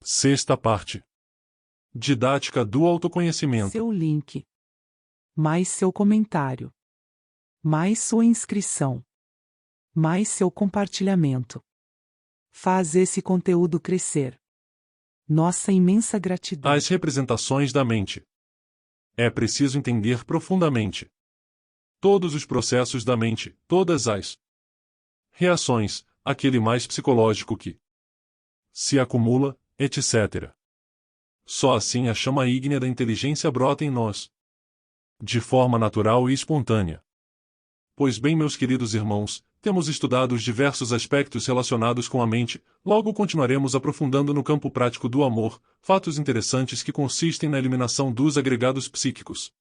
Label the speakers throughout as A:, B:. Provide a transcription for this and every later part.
A: Sexta parte. Didática do autoconhecimento.
B: Seu link. Mais seu comentário. Mais sua inscrição. Mais seu compartilhamento. Faz esse conteúdo crescer. Nossa imensa gratidão.
A: As representações da mente. É preciso entender profundamente todos os processos da mente, todas as reações, aquele mais psicológico que se acumula, etc. Só assim a chama ígnea da inteligência brota em nós, de forma natural e espontânea. Pois bem, meus queridos irmãos, temos estudado os diversos aspectos relacionados com a mente, logo continuaremos aprofundando no campo prático do amor, fatos interessantes que consistem na eliminação dos agregados psíquicos.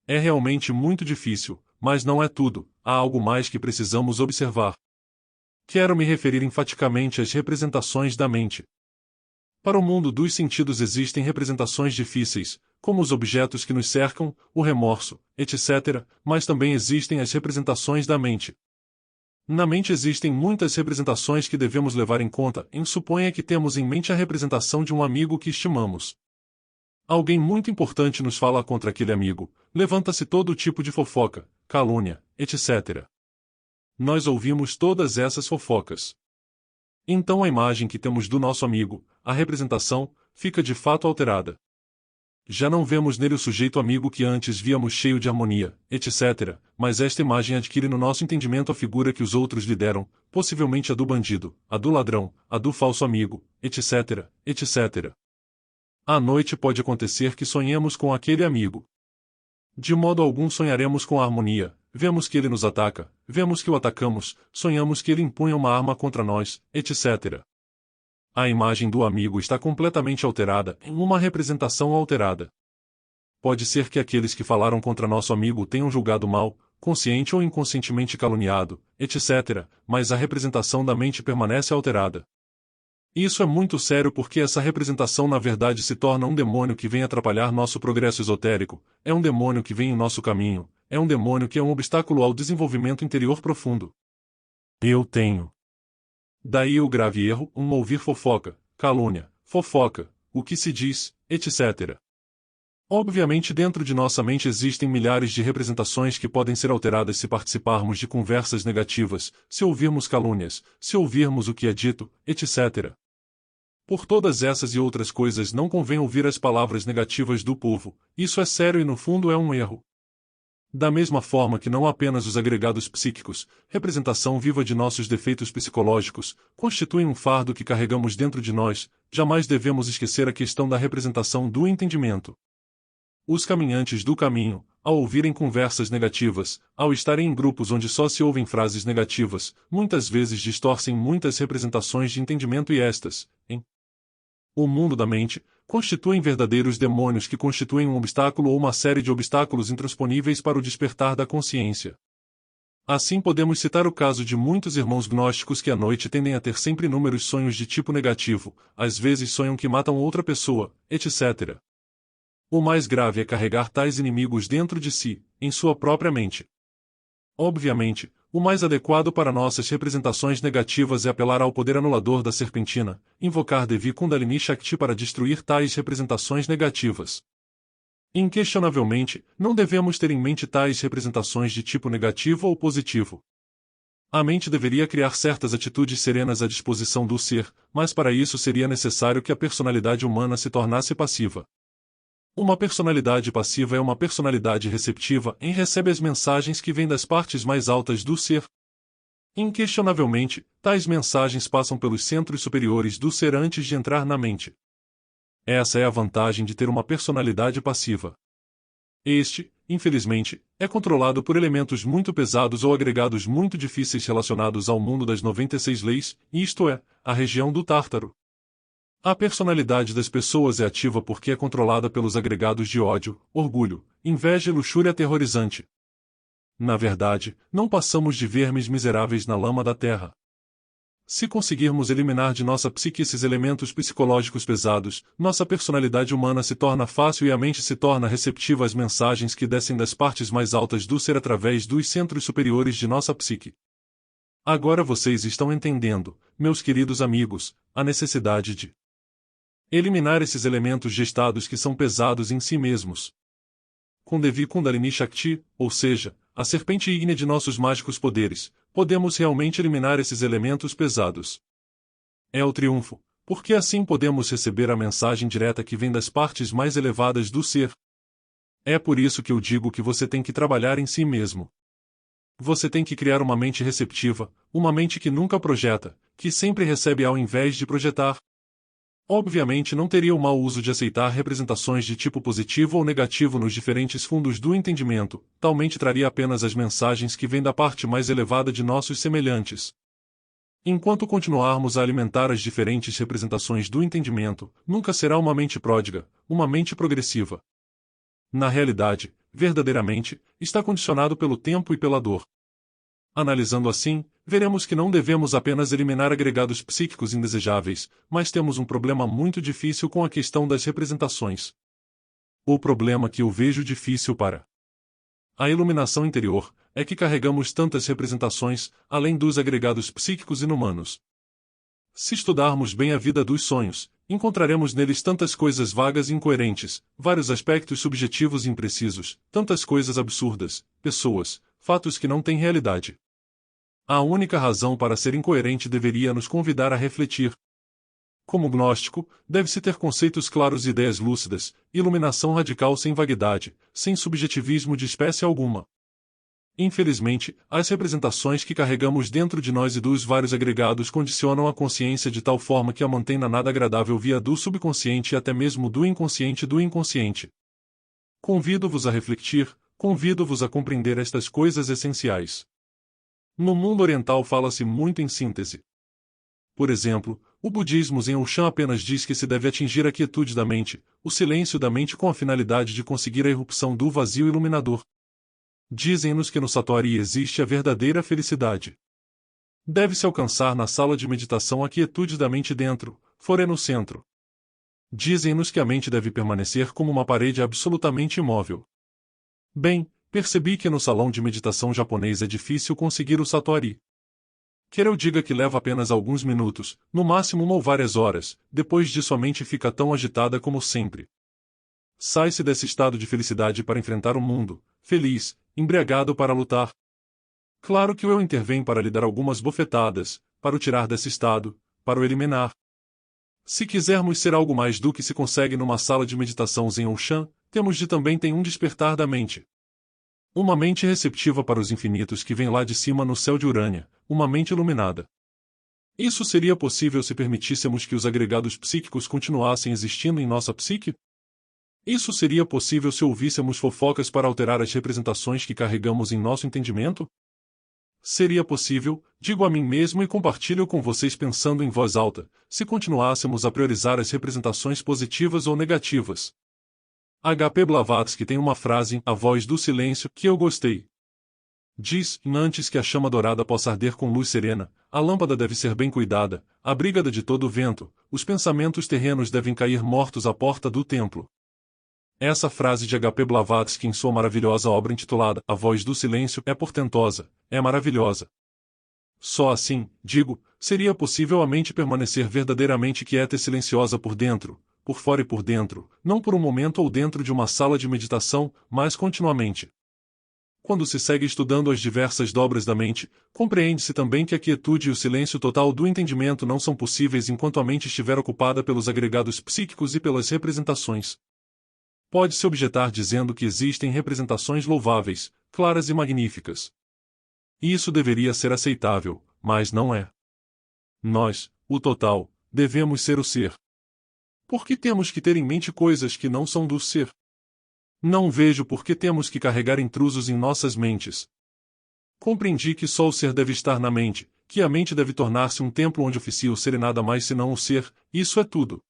A: É realmente muito difícil, mas não é tudo, há algo mais que precisamos observar. Quero me referir enfaticamente às representações da mente. Para o mundo dos sentidos existem representações difíceis, como os objetos que nos cercam, o remorso, etc., mas também existem as representações da mente. Na mente existem muitas representações que devemos levar em conta. Suponha que temos em mente a representação de um amigo que estimamos. Alguém muito importante nos fala contra aquele amigo, levanta-se todo tipo de fofoca, calúnia, etc. Nós ouvimos todas essas fofocas. Então a imagem que temos do nosso amigo, a representação, fica de fato alterada. Já não vemos nele o sujeito amigo que antes víamos cheio de harmonia, etc., mas esta imagem adquire no nosso entendimento a figura que os outros lhe deram, possivelmente a do bandido, a do ladrão, a do falso amigo, etc., etc. À noite pode acontecer que sonhemos com aquele amigo. De modo algum sonharemos com a harmonia, vemos que ele nos ataca, vemos que o atacamos, sonhamos que ele empunha uma arma contra nós, etc. A imagem do amigo está completamente alterada, em uma representação alterada. Pode ser que aqueles que falaram contra nosso amigo tenham julgado mal, consciente ou inconscientemente caluniado, etc., mas a representação da mente permanece alterada. Isso é muito sério porque essa representação na verdade se torna um demônio que vem atrapalhar nosso progresso esotérico, é um demônio que vem em nosso caminho, é um demônio que é um obstáculo ao desenvolvimento interior profundo. Eu tenho. Daí o grave erro, ouvir fofoca, calúnia, fofoca, o que se diz, etc. Obviamente dentro de nossa mente existem milhares de representações que podem ser alteradas se participarmos de conversas negativas, se ouvirmos calúnias, se ouvirmos o que é dito, etc. Por todas essas e outras coisas não convém ouvir as palavras negativas do povo, isso é sério e no fundo é um erro. Da mesma forma que não apenas os agregados psíquicos, representação viva de nossos defeitos psicológicos, constituem um fardo que carregamos dentro de nós, jamais devemos esquecer a questão da representação do entendimento. Os caminhantes do caminho, ao ouvirem conversas negativas, ao estarem em grupos onde só se ouvem frases negativas, muitas vezes distorcem muitas representações de entendimento e estas, em o mundo da mente, constituem verdadeiros demônios que constituem um obstáculo ou uma série de obstáculos intransponíveis para o despertar da consciência. Assim podemos citar o caso de muitos irmãos gnósticos que à noite tendem a ter sempre inúmeros sonhos de tipo negativo, às vezes sonham que matam outra pessoa, etc. O mais grave é carregar tais inimigos dentro de si, em sua própria mente. Obviamente, o mais adequado para nossas representações negativas é apelar ao poder anulador da serpentina, invocar Devi Kundalini Shakti para destruir tais representações negativas. Inquestionavelmente, não devemos ter em mente tais representações de tipo negativo ou positivo. A mente deveria criar certas atitudes serenas à disposição do ser, mas para isso seria necessário que a personalidade humana se tornasse passiva. Uma personalidade passiva é uma personalidade receptiva e recebe as mensagens que vêm das partes mais altas do ser. Inquestionavelmente, tais mensagens passam pelos centros superiores do ser antes de entrar na mente. Essa é a vantagem de ter uma personalidade passiva. Este, infelizmente, é controlado por elementos muito pesados ou agregados muito difíceis relacionados ao mundo das 96 leis, isto é, a região do Tártaro. A personalidade das pessoas é ativa porque é controlada pelos agregados de ódio, orgulho, inveja e luxúria aterrorizante. Na verdade, não passamos de vermes miseráveis na lama da terra. Se conseguirmos eliminar de nossa psique esses elementos psicológicos pesados, nossa personalidade humana se torna fácil e a mente se torna receptiva às mensagens que descem das partes mais altas do ser através dos centros superiores de nossa psique. Agora vocês estão entendendo, meus queridos amigos, a necessidade de Eliminar esses elementos gestados que são pesados em si mesmos. Com Devi Kundalini Shakti, ou seja, a serpente ígnea de nossos mágicos poderes, podemos realmente eliminar esses elementos pesados. É o triunfo, porque assim podemos receber a mensagem direta que vem das partes mais elevadas do ser. É por isso que eu digo que você tem que trabalhar em si mesmo. Você tem que criar uma mente receptiva, uma mente que nunca projeta, que sempre recebe ao invés de projetar. Obviamente não teria o mau uso de aceitar representações de tipo positivo ou negativo nos diferentes fundos do entendimento, talmente traria apenas as mensagens que vêm da parte mais elevada de nossos semelhantes. Enquanto continuarmos a alimentar as diferentes representações do entendimento, nunca será uma mente pródiga, uma mente progressiva. Na realidade, verdadeiramente, está condicionado pelo tempo e pela dor. Analisando assim, veremos que não devemos apenas eliminar agregados psíquicos indesejáveis, mas temos um problema muito difícil com a questão das representações. O problema que eu vejo difícil para a iluminação interior é que carregamos tantas representações, além dos agregados psíquicos inumanos. Se estudarmos bem a vida dos sonhos, encontraremos neles tantas coisas vagas e incoerentes, vários aspectos subjetivos e imprecisos, tantas coisas absurdas, pessoas, fatos que não têm realidade. A única razão para ser incoerente deveria nos convidar a refletir. Como gnóstico, deve-se ter conceitos claros e ideias lúcidas, iluminação radical sem vaguidade, sem subjetivismo de espécie alguma. Infelizmente, as representações que carregamos dentro de nós e dos vários agregados condicionam a consciência de tal forma que a mantém na nada agradável via do subconsciente e até mesmo do inconsciente. Convido-vos a refletir, convido-vos a compreender estas coisas essenciais. No mundo oriental fala-se muito em síntese. Por exemplo, o budismo Zen Shan apenas diz que se deve atingir a quietude da mente, o silêncio da mente com a finalidade de conseguir a irrupção do vazio iluminador. Dizem-nos que no Satori existe a verdadeira felicidade. Deve-se alcançar na sala de meditação a quietude da mente dentro, fora no centro. Dizem-nos que a mente deve permanecer como uma parede absolutamente imóvel. Bem, percebi que no salão de meditação japonês é difícil conseguir o Satori. Quer eu diga que leva apenas alguns minutos, no máximo 1 ou várias horas, depois disso a mente fica tão agitada como sempre. Sai-se desse estado de felicidade para enfrentar o mundo, feliz, embriagado para lutar. Claro que o eu intervém para lhe dar algumas bofetadas, para o tirar desse estado, para o eliminar. Se quisermos ser algo mais do que se consegue numa sala de meditação Zen Shan, temos de também ter um despertar da mente. Uma mente receptiva para os infinitos que vem lá de cima no céu de Urânia, uma mente iluminada. Isso seria possível se permitíssemos que os agregados psíquicos continuassem existindo em nossa psique? Isso seria possível se ouvíssemos fofocas para alterar as representações que carregamos em nosso entendimento? Seria possível, digo a mim mesmo e compartilho com vocês pensando em voz alta, se continuássemos a priorizar as representações positivas ou negativas. H.P. Blavatsky tem uma frase, a voz do silêncio, que eu gostei. Diz, antes que a chama dourada possa arder com luz serena, a lâmpada deve ser bem cuidada, abrigada de todo o vento, os pensamentos terrenos devem cair mortos à porta do templo. Essa frase de H.P. Blavatsky em sua maravilhosa obra intitulada A Voz do Silêncio é portentosa, é maravilhosa. Só assim, digo, seria possível a mente permanecer verdadeiramente quieta e silenciosa por dentro, por fora e por dentro, não por um momento ou dentro de uma sala de meditação, mas continuamente. Quando se segue estudando as diversas dobras da mente, compreende-se também que a quietude e o silêncio total do entendimento não são possíveis enquanto a mente estiver ocupada pelos agregados psíquicos e pelas representações. Pode-se objetar dizendo que existem representações louváveis, claras e magníficas. Isso deveria ser aceitável, mas não é. Nós, o total, devemos ser o ser. Por que temos que ter em mente coisas que não são do ser? Não vejo por que temos que carregar intrusos em nossas mentes. Compreendi que só o ser deve estar na mente, que a mente deve tornar-se um templo onde oficia o ser e nada mais senão o ser, isso é tudo.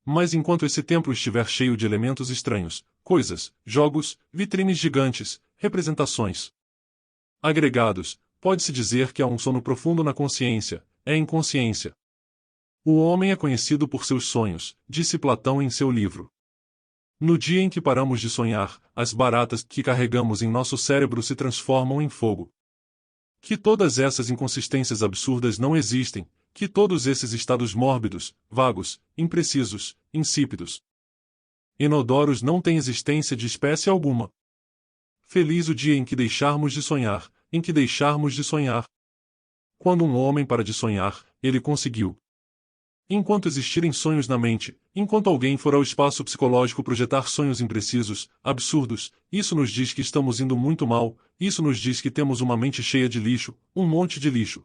A: Mas enquanto esse templo estiver cheio de elementos estranhos, coisas, jogos, vitrines gigantes, representações, agregados, pode-se dizer que há um sono profundo na consciência, é inconsciência. O homem é conhecido por seus sonhos, disse Platão em seu livro. No dia em que paramos de sonhar, as baratas que carregamos em nosso cérebro se transformam em fogo. Que todas essas inconsistências absurdas não existem, que todos esses estados mórbidos, vagos, imprecisos, insípidos, inodoros não têm existência de espécie alguma. Feliz o dia em que deixarmos de sonhar, em que deixarmos de sonhar. Quando um homem para de sonhar, ele conseguiu. Enquanto existirem sonhos na mente, enquanto alguém for ao espaço psicológico projetar sonhos imprecisos, absurdos, isso nos diz que estamos indo muito mal, isso nos diz que temos uma mente cheia de lixo, um monte de lixo.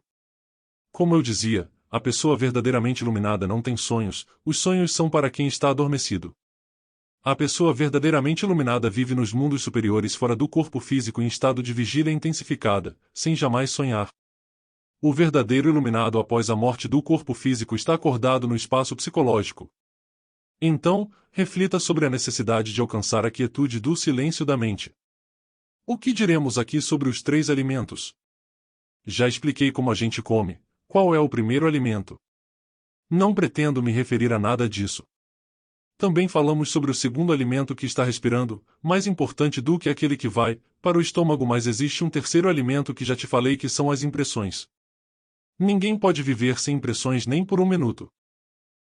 A: Como eu dizia, a pessoa verdadeiramente iluminada não tem sonhos, os sonhos são para quem está adormecido. A pessoa verdadeiramente iluminada vive nos mundos superiores fora do corpo físico em estado de vigília intensificada, sem jamais sonhar. O verdadeiro iluminado após a morte do corpo físico está acordado no espaço psicológico. Então, reflita sobre a necessidade de alcançar a quietude do silêncio da mente. O que diremos aqui sobre os 3 alimentos? Já expliquei como a gente come. Qual é o primeiro alimento? Não pretendo me referir a nada disso. Também falamos sobre o segundo alimento que está respirando, mais importante do que aquele que vai para o estômago, mas existe um terceiro alimento que já te falei que são as impressões. Ninguém pode viver sem impressões nem por um minuto.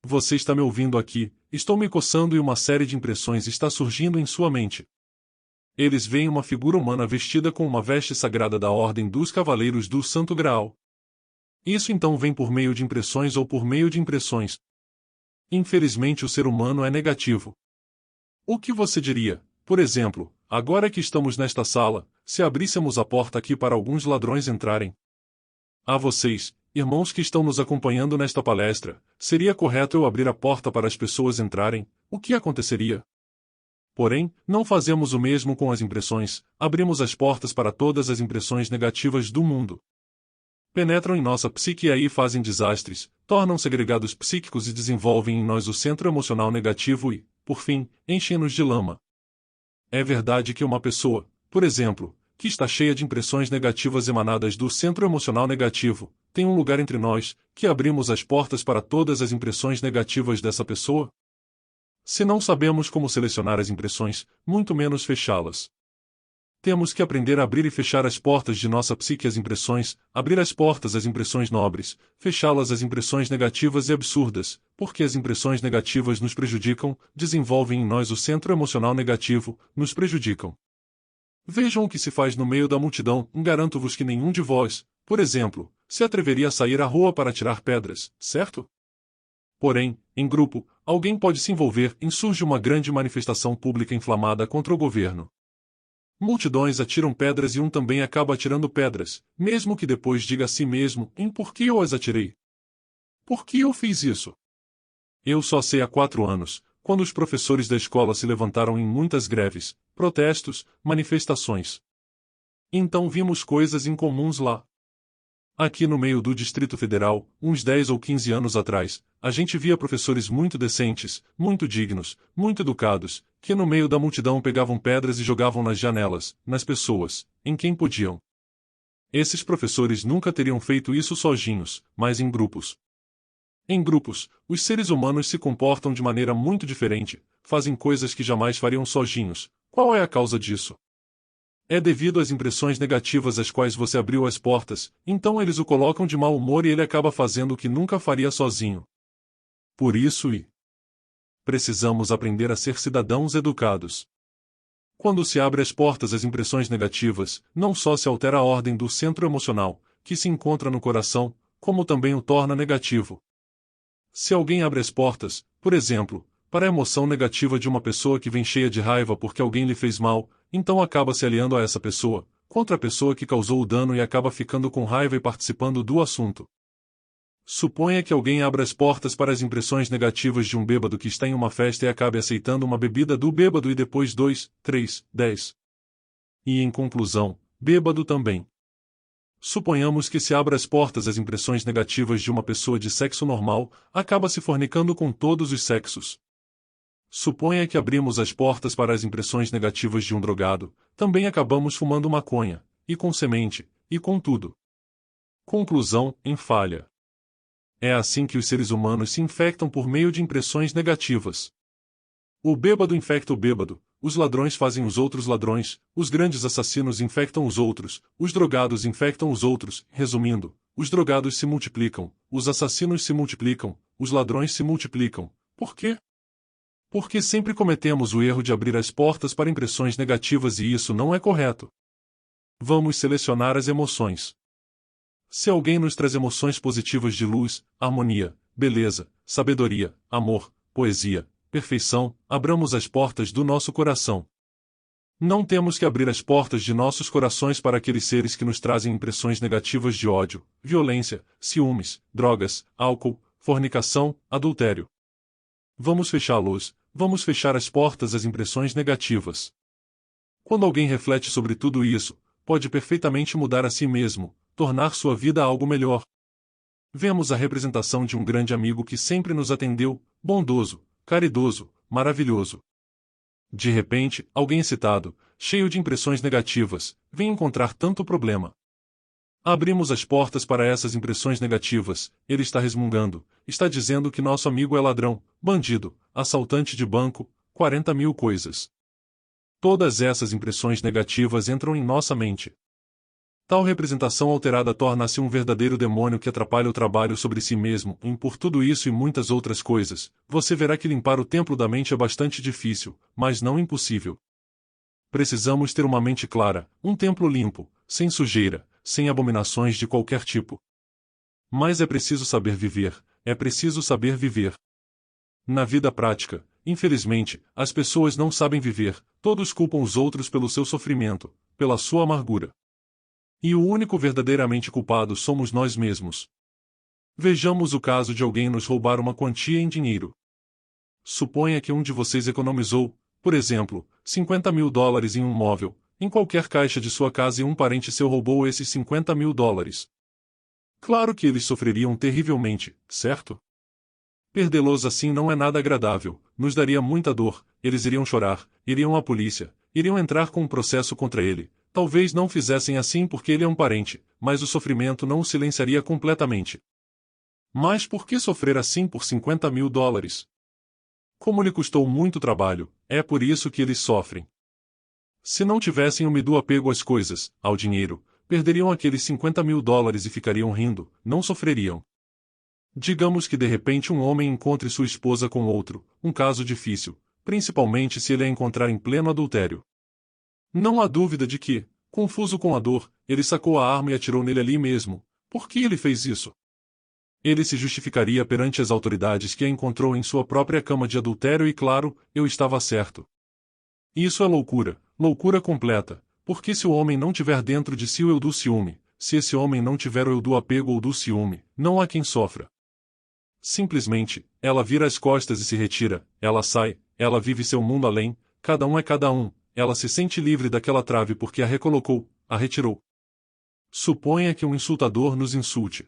A: Você está me ouvindo aqui, estou me coçando e uma série de impressões está surgindo em sua mente. Eles veem uma figura humana vestida com uma veste sagrada da Ordem dos Cavaleiros do Santo Graal. Isso então vem por meio de impressões ou por meio de impressões. Infelizmente o ser humano é negativo. O que você diria, por exemplo, agora que estamos nesta sala, se abríssemos a porta aqui para alguns ladrões entrarem? A vocês, irmãos que estão nos acompanhando nesta palestra, seria correto eu abrir a porta para as pessoas entrarem? O que aconteceria? Porém, não fazemos o mesmo com as impressões, abrimos as portas para todas as impressões negativas do mundo. Penetram em nossa psique e aí fazem desastres, tornam-se agregados psíquicos e desenvolvem em nós o centro emocional negativo e, por fim, enchem-nos de lama. É verdade que uma pessoa, por exemplo, que está cheia de impressões negativas emanadas do centro emocional negativo, tem um lugar entre nós, que abrimos as portas para todas as impressões negativas dessa pessoa? Se não sabemos como selecionar as impressões, muito menos fechá-las. Temos que aprender a abrir e fechar as portas de nossa psique às impressões, abrir as portas às impressões nobres, fechá-las às impressões negativas e absurdas, porque as impressões negativas nos prejudicam, desenvolvem em nós o centro emocional negativo, nos prejudicam. Vejam o que se faz no meio da multidão, garanto-vos que nenhum de vós, por exemplo, se atreveria a sair à rua para atirar pedras, certo? Porém, em grupo, alguém pode se envolver e surge uma grande manifestação pública inflamada contra o governo. Multidões atiram pedras e um também acaba atirando pedras, mesmo que depois diga a si mesmo, por que eu as atirei? Por que eu fiz isso? Eu só sei há 4 anos, quando os professores da escola se levantaram em muitas greves, protestos, manifestações. Então vimos coisas incomuns lá. Aqui no meio do Distrito Federal, uns 10 ou 15 anos atrás, a gente via professores muito decentes, muito dignos, muito educados, que no meio da multidão pegavam pedras e jogavam nas janelas, nas pessoas, em quem podiam. Esses professores nunca teriam feito isso sozinhos, mas em grupos. Em grupos, os seres humanos se comportam de maneira muito diferente, fazem coisas que jamais fariam sozinhos. Qual é a causa disso? É devido às impressões negativas às quais você abriu as portas, então eles o colocam de mau humor e ele acaba fazendo o que nunca faria sozinho. Por isso precisamos aprender a ser cidadãos educados. Quando se abre as portas às impressões negativas, não só se altera a ordem do centro emocional, que se encontra no coração, como também o torna negativo. Se alguém abre as portas, por exemplo, para a emoção negativa de uma pessoa que vem cheia de raiva porque alguém lhe fez mal, então acaba se aliando a essa pessoa, contra a pessoa que causou o dano e acaba ficando com raiva e participando do assunto. Suponha que alguém abra as portas para as impressões negativas de um bêbado que está em uma festa e acabe aceitando uma bebida do bêbado e depois 2, 3, 10. E em conclusão, bêbado também. Suponhamos que se abra as portas às impressões negativas de uma pessoa de sexo normal, acaba se fornicando com todos os sexos. Suponha que abrimos as portas para as impressões negativas de um drogado, também acabamos fumando maconha, e com semente, e com tudo. Conclusão, em falha. É assim que os seres humanos se infectam por meio de impressões negativas. O bêbado infecta o bêbado, os ladrões fazem os outros ladrões, os grandes assassinos infectam os outros, os drogados infectam os outros, resumindo, os drogados se multiplicam, os assassinos se multiplicam, os ladrões se multiplicam. Por quê? Porque sempre cometemos o erro de abrir as portas para impressões negativas e isso não é correto. Vamos selecionar as emoções. Se alguém nos traz emoções positivas de luz, harmonia, beleza, sabedoria, amor, poesia, perfeição, abramos as portas do nosso coração. Não temos que abrir as portas de nossos corações para aqueles seres que nos trazem impressões negativas de ódio, violência, ciúmes, drogas, álcool, fornicação, adultério. Vamos fechá-los, vamos fechar as portas às impressões negativas. Quando alguém reflete sobre tudo isso, pode perfeitamente mudar a si mesmo, tornar sua vida algo melhor. Vemos a representação de um grande amigo que sempre nos atendeu, bondoso, caridoso, maravilhoso. De repente, alguém excitado, cheio de impressões negativas, vem encontrar tanto problema. Abrimos as portas para essas impressões negativas, ele está resmungando, está dizendo que nosso amigo é ladrão, bandido, assaltante de banco, 40 mil coisas. Todas essas impressões negativas entram em nossa mente. Tal representação alterada torna-se um verdadeiro demônio que atrapalha o trabalho sobre si mesmo, e por tudo isso e muitas outras coisas, você verá que limpar o templo da mente é bastante difícil, mas não impossível. Precisamos ter uma mente clara, um templo limpo, sem sujeira, sem abominações de qualquer tipo. Mas é preciso saber viver, é preciso saber viver. Na vida prática, infelizmente, as pessoas não sabem viver, todos culpam os outros pelo seu sofrimento, pela sua amargura. E o único verdadeiramente culpado somos nós mesmos. Vejamos o caso de alguém nos roubar uma quantia em dinheiro. Suponha que um de vocês economizou, por exemplo, 50 mil dólares em um móvel, em qualquer caixa de sua casa e um parente seu roubou esses 50 mil dólares. Claro que eles sofreriam terrivelmente, certo? Perdê-los assim não é nada agradável, nos daria muita dor, eles iriam chorar, iriam à polícia, iriam entrar com um processo contra ele. Talvez não fizessem assim porque ele é um parente, mas o sofrimento não o silenciaria completamente. Mas por que sofrer assim por 50 mil dólares? Como lhe custou muito trabalho, é por isso que eles sofrem. Se não tivessem o apego às coisas, ao dinheiro, perderiam aqueles 50 mil dólares e ficariam rindo, não sofreriam. Digamos que de repente um homem encontre sua esposa com outro, um caso difícil, principalmente se ele a encontrar em pleno adultério. Não há dúvida de que, confuso com a dor, ele sacou a arma e atirou nele ali mesmo. Por que ele fez isso? Ele se justificaria perante as autoridades que a encontrou em sua própria cama de adultério e claro, eu estava certo. Isso é loucura, loucura completa, porque se o homem não tiver dentro de si o eu do ciúme, se esse homem não tiver o eu do apego ou do ciúme, não há quem sofra. Simplesmente, ela vira as costas e se retira, ela sai, ela vive seu mundo além, cada um é cada um. Ela se sente livre daquela trave porque a recolocou, a retirou. Suponha que um insultador nos insulte.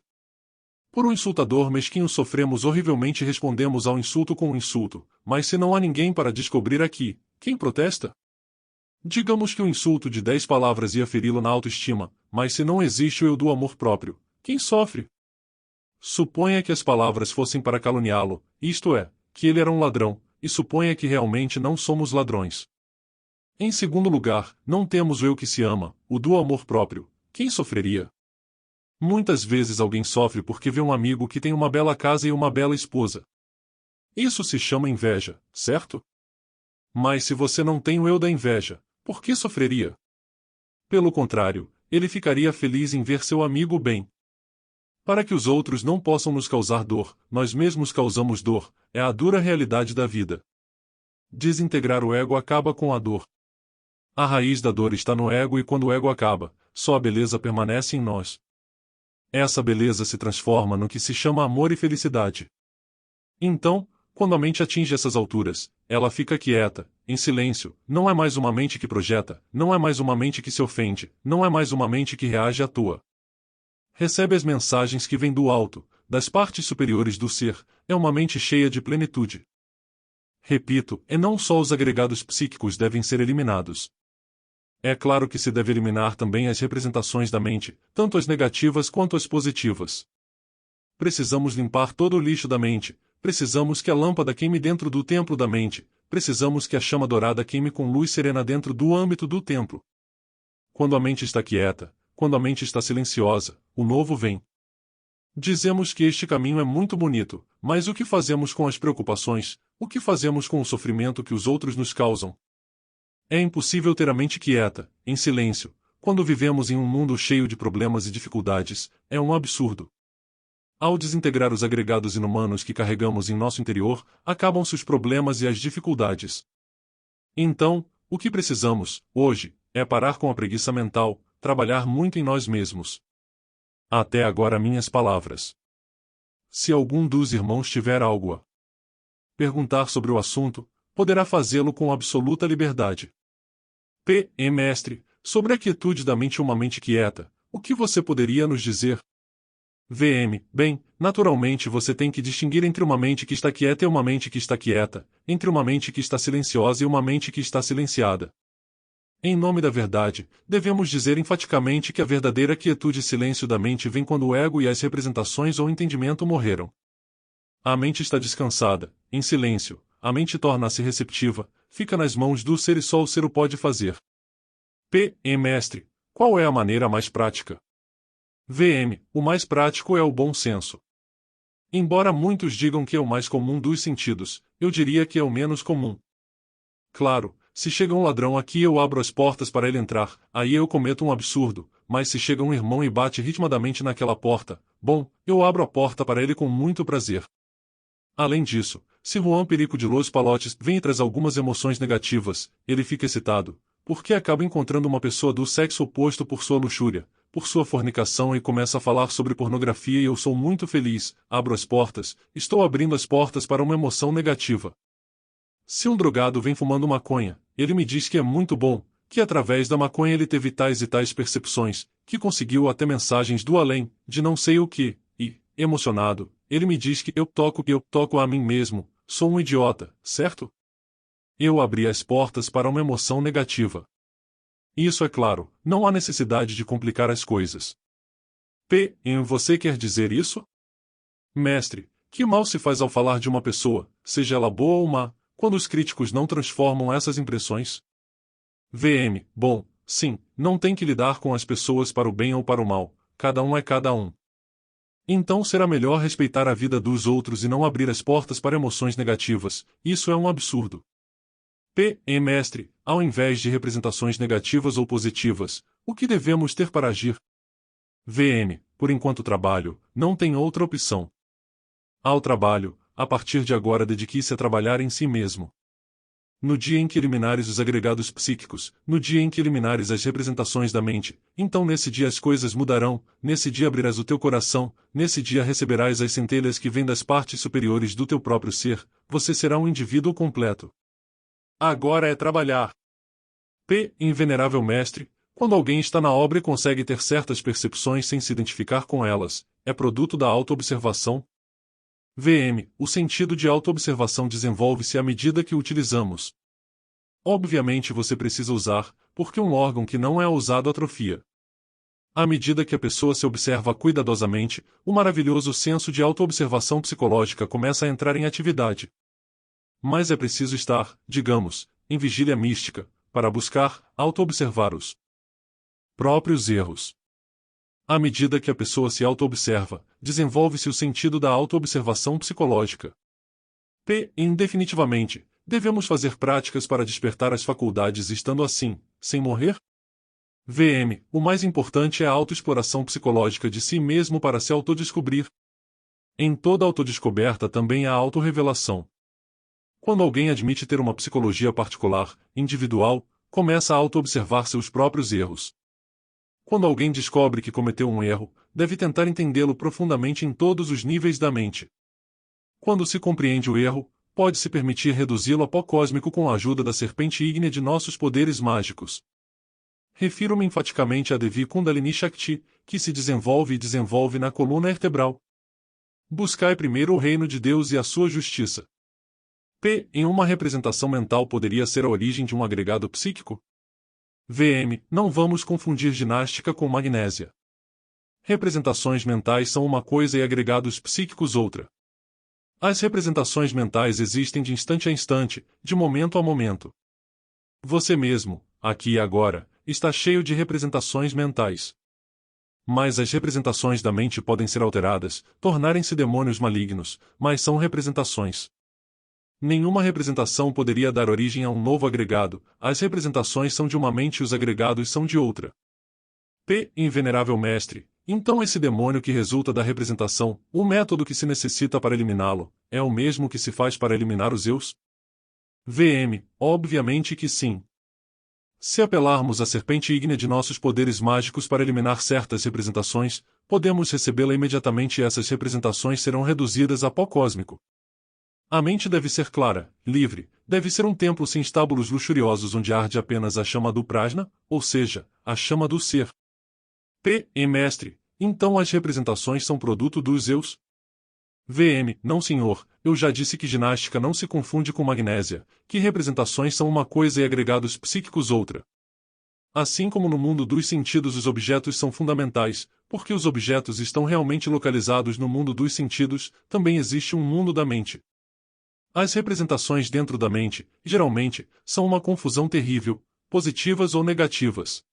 A: Por um insultador mesquinho sofremos horrivelmente e respondemos ao insulto com um insulto, mas se não há ninguém para descobrir aqui, quem protesta? Digamos que um insulto de 10 palavras ia feri-lo na autoestima, mas se não existe o eu do amor próprio, quem sofre? Suponha que as palavras fossem para caluniá-lo, isto é, que ele era um ladrão, e suponha que realmente não somos ladrões. Em segundo lugar, não temos o eu que se ama, o do amor próprio. Quem sofreria? Muitas vezes alguém sofre porque vê um amigo que tem uma bela casa e uma bela esposa. Isso se chama inveja, certo? Mas se você não tem o eu da inveja, por que sofreria? Pelo contrário, ele ficaria feliz em ver seu amigo bem. Para que os outros não possam nos causar dor, nós mesmos causamos dor, é a dura realidade da vida. Desintegrar o ego acaba com a dor. A raiz da dor está no ego e quando o ego acaba, só a beleza permanece em nós. Essa beleza se transforma no que se chama amor e felicidade. Então, quando a mente atinge essas alturas, ela fica quieta, em silêncio, não é mais uma mente que projeta, não é mais uma mente que se ofende, não é mais uma mente que reage à toa. Recebe as mensagens que vêm do alto, das partes superiores do ser, é uma mente cheia de plenitude. Repito, e não só os agregados psíquicos devem ser eliminados. É claro que se deve eliminar também as representações da mente, tanto as negativas quanto as positivas. Precisamos limpar todo o lixo da mente, precisamos que a lâmpada queime dentro do templo da mente, precisamos que a chama dourada queime com luz serena dentro do âmbito do templo. Quando a mente está quieta, quando a mente está silenciosa, o novo vem. Dizemos que este caminho é muito bonito, mas o que fazemos com as preocupações, o que fazemos com o sofrimento que os outros nos causam? É impossível ter a mente quieta, em silêncio, quando vivemos em um mundo cheio de problemas e dificuldades, é um absurdo. Ao desintegrar os agregados inumanos que carregamos em nosso interior, acabam-se os problemas e as dificuldades. Então, o que precisamos, hoje, é parar com a preguiça mental, trabalhar muito em nós mesmos. Até agora minhas palavras. Se algum dos irmãos tiver algo a perguntar sobre o assunto, poderá fazê-lo com absoluta liberdade. Mestre, sobre a quietude da mente, uma mente quieta, o que você poderia nos dizer? Bem, naturalmente você tem que distinguir entre uma mente que está quieta e uma mente que está quieta, entre uma mente que está silenciosa e uma mente que está silenciada. Em nome da verdade, devemos dizer enfaticamente que a verdadeira quietude e silêncio da mente vem quando o ego e as representações ou entendimento morreram. A mente está descansada, em silêncio, a mente torna-se receptiva, fica nas mãos do ser e só o ser o pode fazer. Mestre, qual é a maneira mais prática? O mais prático é o bom senso. Embora muitos digam que é o mais comum dos sentidos, eu diria que é o menos comum. Claro, se chega um ladrão aqui eu abro as portas para ele entrar, aí eu cometo um absurdo, mas se chega um irmão e bate ritmadamente naquela porta, bom, eu abro a porta para ele com muito prazer. Além disso, se Juan Perico de Los Palotes vem e traz algumas emoções negativas, ele fica excitado, porque acaba encontrando uma pessoa do sexo oposto por sua luxúria, por sua fornicação e começa a falar sobre pornografia e eu sou muito feliz, abro as portas, estou abrindo as portas para uma emoção negativa. Se um drogado vem fumando maconha, ele me diz que é muito bom, que através da maconha ele teve tais e tais percepções, que conseguiu até mensagens do além, de não sei o que, e, emocionado, ele me diz que eu toco a mim mesmo, sou um idiota, certo? Eu abri as portas para uma emoção negativa. Isso é claro, não há necessidade de complicar as coisas. Você quer dizer isso? Mestre, que mal se faz ao falar de uma pessoa, seja ela boa ou má, quando os críticos não transformam essas impressões? Bom, sim, não tem que lidar com as pessoas para o bem ou para o mal, cada um é cada um. Então será melhor respeitar a vida dos outros e não abrir as portas para emoções negativas, isso é um absurdo. Mestre, ao invés de representações negativas ou positivas, o que devemos ter para agir? Por enquanto trabalho, não tem outra opção. Ao trabalho, a partir de agora dedique-se a trabalhar em si mesmo. No dia em que eliminares os agregados psíquicos, no dia em que eliminares as representações da mente, então nesse dia as coisas mudarão, nesse dia abrirás o teu coração, nesse dia receberás as centelhas que vêm das partes superiores do teu próprio ser, você será um indivíduo completo. Agora é trabalhar. Venerável mestre, quando alguém está na obra e consegue ter certas percepções sem se identificar com elas, é produto da autoobservação? O sentido de autoobservação desenvolve-se à medida que o utilizamos. Obviamente você precisa usar, porque um órgão que não é usado atrofia. À medida que a pessoa se observa cuidadosamente, o maravilhoso senso de autoobservação psicológica começa a entrar em atividade. Mas é preciso estar, digamos, em vigília mística, para buscar, auto-observar os próprios erros. À medida que a pessoa se auto-observa, desenvolve-se o sentido da auto-observação psicológica. Definitivamente, devemos fazer práticas para despertar as faculdades estando assim, sem morrer? O mais importante é a autoexploração psicológica de si mesmo para se autodescobrir. Em toda autodescoberta também há autorrevelação. Quando alguém admite ter uma psicologia particular, individual, começa a auto-observar seus próprios erros. Quando alguém descobre que cometeu um erro, deve tentar entendê-lo profundamente em todos os níveis da mente. Quando se compreende o erro, pode-se permitir reduzi-lo a pó cósmico com a ajuda da serpente ígnea de nossos poderes mágicos. Refiro-me enfaticamente a Devi Kundalini Shakti, que se desenvolve e desenvolve na coluna vertebral. Buscai primeiro o reino de Deus e a sua justiça. Em uma representação mental poderia ser a origem de um agregado psíquico? Não vamos confundir ginástica com magnésia. Representações mentais são uma coisa e agregados psíquicos outra. As representações mentais existem de instante a instante, de momento a momento. Você mesmo, aqui e agora, está cheio de representações mentais. Mas as representações da mente podem ser alteradas, tornarem-se demônios malignos, mas são representações. Nenhuma representação poderia dar origem a um novo agregado, as representações são de uma mente e os agregados são de outra. Invenerável mestre, então esse demônio que resulta da representação, o método que se necessita para eliminá-lo, é o mesmo que se faz para eliminar os eus? Obviamente que sim. Se apelarmos à serpente ígnea de nossos poderes mágicos para eliminar certas representações, podemos recebê-la imediatamente e essas representações serão reduzidas a pó cósmico. A mente deve ser clara, livre, deve ser um templo sem estábulos luxuriosos onde arde apenas a chama do prajna, ou seja, a chama do ser. Mestre, então as representações são produto dos eus? Não senhor, eu já disse que ginástica não se confunde com magnésia, que representações são uma coisa e agregados psíquicos outra. Assim como no mundo dos sentidos os objetos são fundamentais, porque os objetos estão realmente localizados no mundo dos sentidos, também existe um mundo da mente. As representações dentro da mente, geralmente, são uma confusão terrível, positivas ou negativas.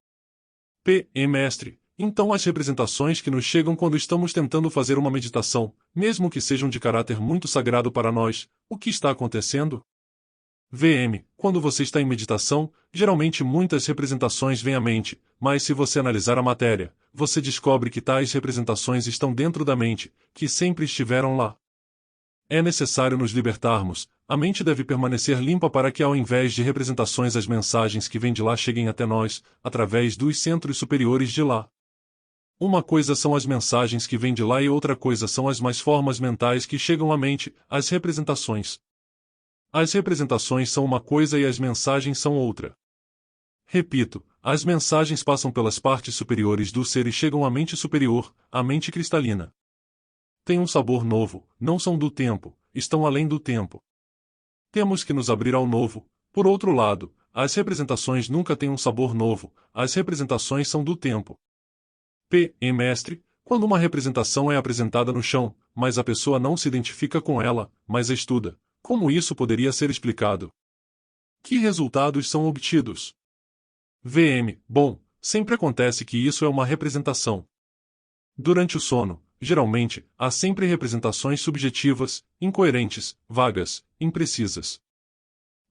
A: Mestre, então as representações que nos chegam quando estamos tentando fazer uma meditação, mesmo que sejam de caráter muito sagrado para nós, o que está acontecendo? Quando você está em meditação, geralmente muitas representações vêm à mente, mas se você analisar a matéria, você descobre que tais representações estão dentro da mente, que sempre estiveram lá. É necessário nos libertarmos, a mente deve permanecer limpa para que ao invés de representações as mensagens que vêm de lá cheguem até nós, através dos centros superiores de lá. Uma coisa são as mensagens que vêm de lá e outra coisa são as mais formas mentais que chegam à mente, as representações. As representações são uma coisa e as mensagens são outra. Repito, as mensagens passam pelas partes superiores do ser e chegam à mente superior, à mente cristalina. Têm um sabor novo, não são do tempo, estão além do tempo. Temos que nos abrir ao novo. Por outro lado, as representações nunca têm um sabor novo, as representações são do tempo. Mestre, quando uma representação é apresentada no chão, mas a pessoa não se identifica com ela, mas estuda, como isso poderia ser explicado? Que resultados são obtidos? Bom, sempre acontece que isso é uma representação. Durante o sono, geralmente, há sempre representações subjetivas, incoerentes, vagas, imprecisas.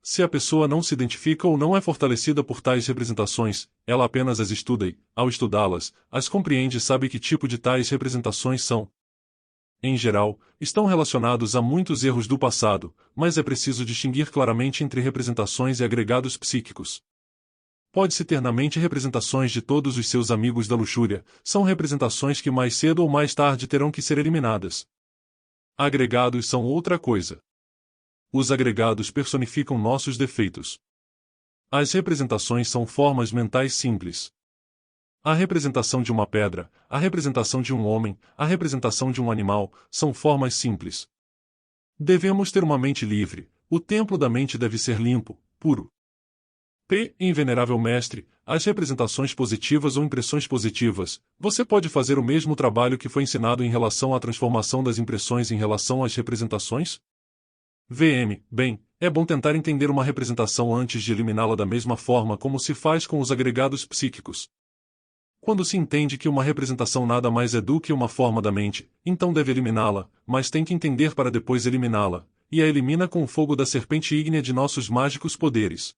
A: Se a pessoa não se identifica ou não é fortalecida por tais representações, ela apenas as estuda e, ao estudá-las, as compreende e sabe que tipo de tais representações são. Em geral, estão relacionados a muitos erros do passado, mas é preciso distinguir claramente entre representações e agregados psíquicos. Pode-se ter na mente representações de todos os seus amigos da luxúria, são representações que mais cedo ou mais tarde terão que ser eliminadas. Agregados são outra coisa. Os agregados personificam nossos defeitos. As representações são formas mentais simples. A representação de uma pedra, a representação de um homem, a representação de um animal, são formas simples. Devemos ter uma mente livre, o templo da mente deve ser limpo, puro. Invenerável mestre, as representações positivas ou impressões positivas, você pode fazer o mesmo trabalho que foi ensinado em relação à transformação das impressões em relação às representações? Bem, é bom tentar entender uma representação antes de eliminá-la da mesma forma como se faz com os agregados psíquicos. Quando se entende que uma representação nada mais é do que uma forma da mente, então deve eliminá-la, mas tem que entender para depois eliminá-la, e a elimina com o fogo da serpente ígnea de nossos mágicos poderes.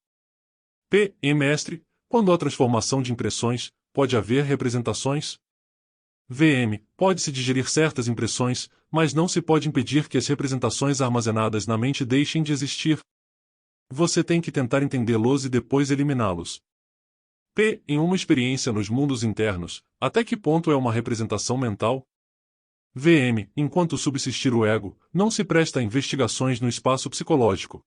A: Mestre, quando há transformação de impressões, pode haver representações? Pode-se digerir certas impressões, mas não se pode impedir que as representações armazenadas na mente deixem de existir. Você tem que tentar entendê-los e depois eliminá-los. Em uma experiência nos mundos internos, até que ponto é uma representação mental? Enquanto subsistir o ego, não se presta a investigações no espaço psicológico.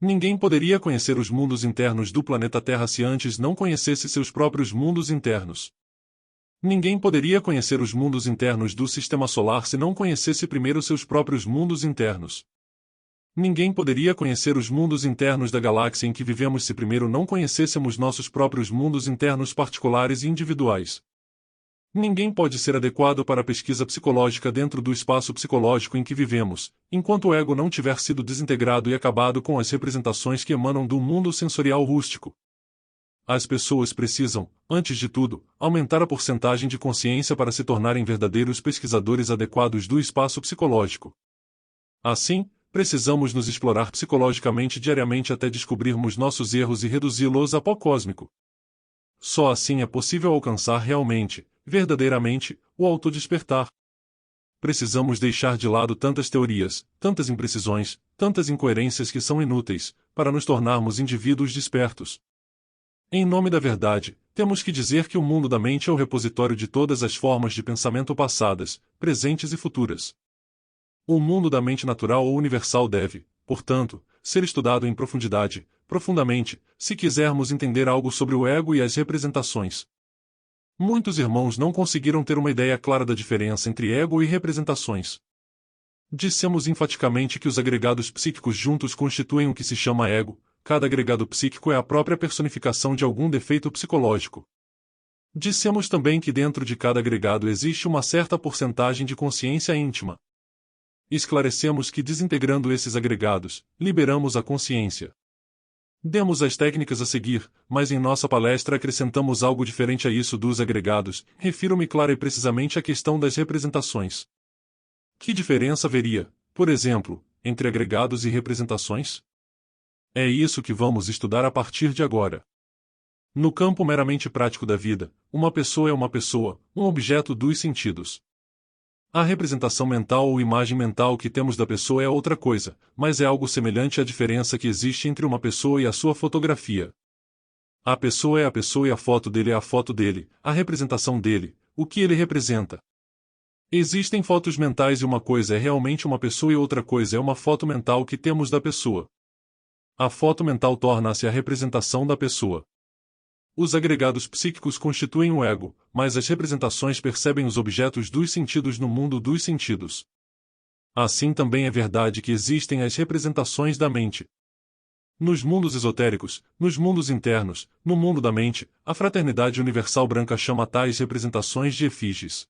A: Ninguém poderia conhecer os mundos internos do planeta Terra se antes não conhecesse seus próprios mundos internos. Ninguém poderia conhecer os mundos internos do Sistema Solar se não conhecesse primeiro seus próprios mundos internos. Ninguém poderia conhecer os mundos internos da galáxia em que vivemos se primeiro não conhecêssemos nossos próprios mundos internos particulares e individuais. Ninguém pode ser adequado para a pesquisa psicológica dentro do espaço psicológico em que vivemos, enquanto o ego não tiver sido desintegrado e acabado com as representações que emanam do mundo sensorial rústico. As pessoas precisam, antes de tudo, aumentar a porcentagem de consciência para se tornarem verdadeiros pesquisadores adequados do espaço psicológico. Assim, precisamos nos explorar psicologicamente diariamente até descobrirmos nossos erros e reduzi-los a pó cósmico. Só assim é possível alcançar realmente, verdadeiramente, o autodespertar. Precisamos deixar de lado tantas teorias, tantas imprecisões, tantas incoerências que são inúteis, para nos tornarmos indivíduos despertos. Em nome da verdade, temos que dizer que o mundo da mente é o repositório de todas as formas de pensamento passadas, presentes e futuras. O mundo da mente natural ou universal deve, portanto, ser estudado em profundidade, profundamente, se quisermos entender algo sobre o ego e as representações. Muitos irmãos não conseguiram ter uma ideia clara da diferença entre ego e representações. Dissemos enfaticamente que os agregados psíquicos juntos constituem o que se chama ego. Cada agregado psíquico é a própria personificação de algum defeito psicológico. Dissemos também que dentro de cada agregado existe uma certa porcentagem de consciência íntima. Esclarecemos que desintegrando esses agregados, liberamos a consciência. Demos as técnicas a seguir, mas em nossa palestra acrescentamos algo diferente a isso dos agregados. Refiro-me clara e precisamente à questão das representações. Que diferença haveria, por exemplo, entre agregados e representações? É isso que vamos estudar a partir de agora. No campo meramente prático da vida, uma pessoa é uma pessoa, um objeto dos sentidos. A representação mental ou imagem mental que temos da pessoa é outra coisa, mas é algo semelhante à diferença que existe entre uma pessoa e a sua fotografia. A pessoa é a pessoa e a foto dele é a foto dele, a representação dele, o que ele representa. Existem fotos mentais e uma coisa é realmente uma pessoa e outra coisa é uma foto mental que temos da pessoa. A foto mental torna-se a representação da pessoa. Os agregados psíquicos constituem o ego, mas as representações percebem os objetos dos sentidos no mundo dos sentidos. Assim também é verdade que existem as representações da mente. Nos mundos esotéricos, nos mundos internos, no mundo da mente, a fraternidade universal branca chama tais representações de efígies.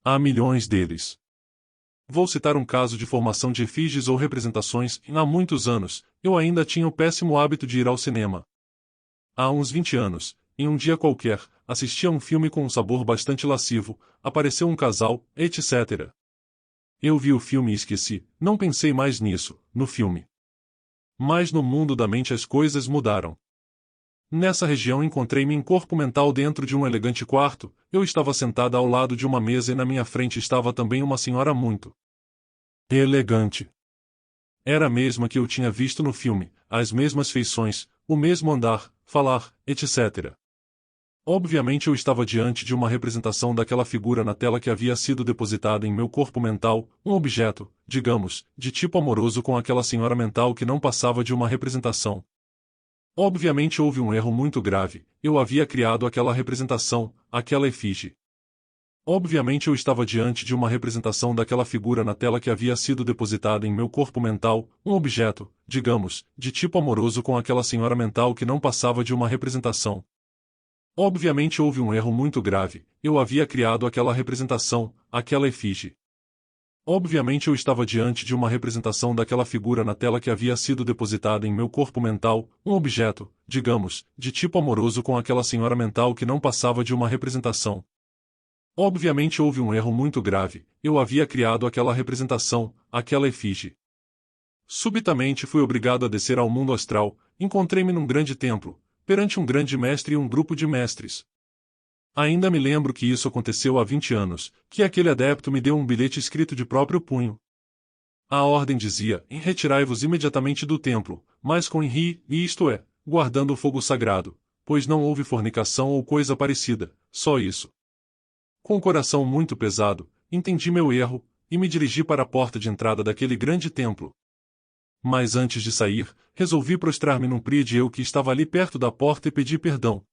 A: Há milhões deles. Vou citar um caso de formação de efígies ou representações. Há muitos anos, eu ainda tinha o péssimo hábito de ir ao cinema. Há uns 20 anos, em um dia qualquer, assisti a um filme com um sabor bastante lascivo, apareceu um casal, etc. Eu vi o filme e esqueci, não pensei mais nisso, no filme. Mas no mundo da mente as coisas mudaram. Nessa região encontrei-me em corpo mental dentro de um elegante quarto, eu estava sentada ao lado de uma mesa e na minha frente estava também uma senhora muito elegante. Era a mesma que eu tinha visto no filme, as mesmas feições, o mesmo andar, falar, etc. Obviamente eu estava diante de uma representação daquela figura na tela que havia sido depositada em meu corpo mental, um objeto, digamos, de tipo amoroso com aquela senhora mental que não passava de uma representação. Obviamente houve um erro muito grave, eu havia criado aquela representação, aquela efígie. Obviamente eu estava diante de uma representação daquela figura na tela que havia sido depositada em meu corpo mental, um objeto, digamos, de tipo amoroso com aquela senhora mental que não passava de uma representação. Obviamente houve um erro muito grave, eu havia criado aquela representação, aquela efígie. Obviamente eu estava diante de uma representação daquela figura na tela que havia sido depositada em meu corpo mental, um objeto, digamos, de tipo amoroso com aquela senhora mental que não passava de uma representação. Obviamente houve um erro muito grave, eu havia criado aquela representação, aquela efígie. Subitamente fui obrigado a descer ao mundo astral, encontrei-me num grande templo, perante um grande mestre e um grupo de mestres. Ainda me lembro que isso aconteceu há 20 anos, que aquele adepto me deu um bilhete escrito de próprio punho. A ordem dizia, retirai-vos imediatamente do templo, mas com isto é, guardando o fogo sagrado, pois não houve fornicação ou coisa parecida, só isso. Com o coração muito pesado, entendi meu erro, e me dirigi para a porta de entrada daquele grande templo. Mas antes de sair, resolvi prostrar-me num prie eu que estava ali perto da porta e pedi perdão.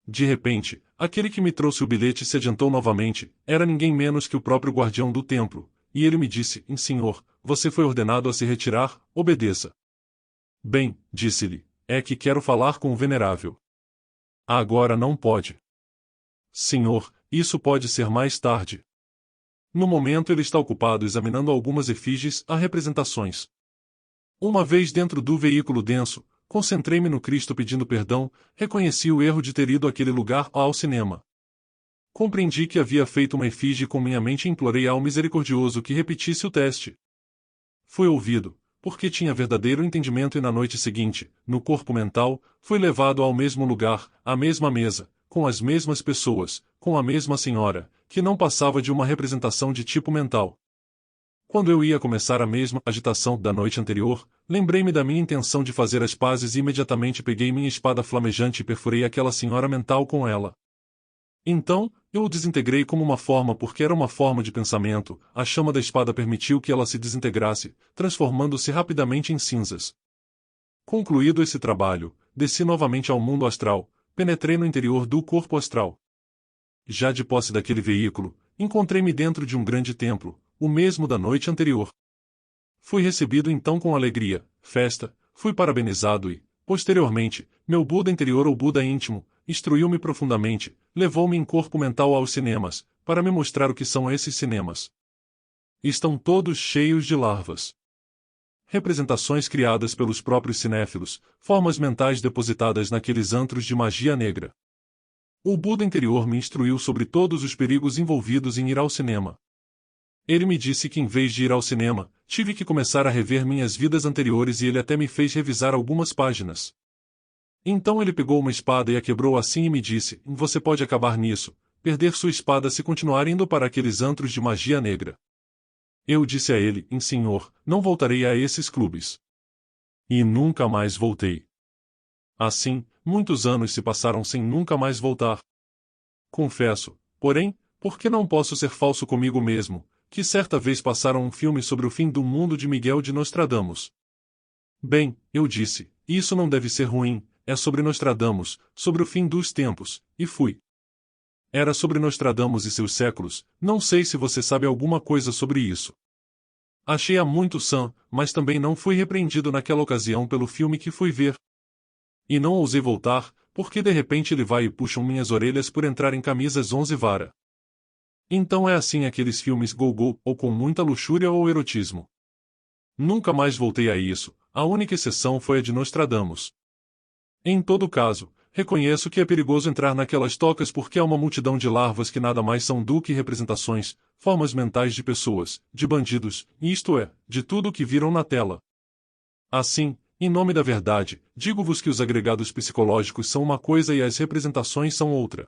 A: De repente, aquele que me trouxe o bilhete se adiantou novamente, era ninguém menos que o próprio guardião do templo, e ele me disse, Senhor, você foi ordenado a se retirar, obedeça. Bem, disse-lhe, é que quero falar com o venerável. Agora não pode. Senhor, isso pode ser mais tarde. No momento ele está ocupado examinando algumas efígies, representações. Uma vez dentro do veículo denso, Concentrei-me no Cristo pedindo perdão, reconheci o erro de ter ido àquele lugar ao cinema. Compreendi que havia feito uma efígie com minha mente e implorei ao misericordioso que repetisse o teste. Fui ouvido, porque tinha verdadeiro entendimento e na noite seguinte, no corpo mental, fui levado ao mesmo lugar, à mesma mesa, com as mesmas pessoas, com a mesma senhora, que não passava de uma representação de tipo mental. Quando eu ia começar a mesma agitação da noite anterior, lembrei-me da minha intenção de fazer as pazes e imediatamente peguei minha espada flamejante e perfurei aquela senhora mental com ela. Então, eu o desintegrei como uma forma porque era uma forma de pensamento, a chama da espada permitiu que ela se desintegrasse, transformando-se rapidamente em cinzas. Concluído esse trabalho, desci novamente ao mundo astral, penetrei no interior do corpo astral. Já de posse daquele veículo, encontrei-me dentro de um grande templo, o mesmo da noite anterior. Fui recebido então com alegria, festa, fui parabenizado e, posteriormente, meu Buda interior ou Buda íntimo, instruiu-me profundamente, levou-me em corpo mental aos cinemas, para me mostrar o que são esses cinemas. Estão todos cheios de larvas. Representações criadas pelos próprios cinéfilos, formas mentais depositadas naqueles antros de magia negra. O Buda interior me instruiu sobre todos os perigos envolvidos em ir ao cinema. Ele me disse que em vez de ir ao cinema, tive que começar a rever minhas vidas anteriores e ele até me fez revisar algumas páginas. Então ele pegou uma espada e a quebrou assim e me disse, você pode acabar nisso, perder sua espada se continuar indo para aqueles antros de magia negra. Eu disse a ele, senhor, não voltarei a esses clubes. E nunca mais voltei. Assim, muitos anos se passaram sem nunca mais voltar. Confesso, porém, porque não posso ser falso comigo mesmo, que certa vez passaram um filme sobre o fim do mundo de Miguel de Nostradamus. Bem, eu disse, isso não deve ser ruim, é sobre Nostradamus, sobre o fim dos tempos, e fui. Era sobre Nostradamus e seus séculos, não sei se você sabe alguma coisa sobre isso. Achei-a muito sã, mas também não fui repreendido naquela ocasião pelo filme que fui ver. E não ousei voltar, porque de repente ele vai e puxam minhas orelhas por entrar em camisas 11 vara. Então é assim aqueles filmes go-go, ou com muita luxúria ou erotismo. Nunca mais voltei a isso, a única exceção foi a de Nostradamus. Em todo caso, reconheço que é perigoso entrar naquelas tocas porque há uma multidão de larvas que nada mais são do que representações, formas mentais de pessoas, de bandidos, isto é, de tudo o que viram na tela. Assim, em nome da verdade, digo-vos que os agregados psicológicos são uma coisa e as representações são outra.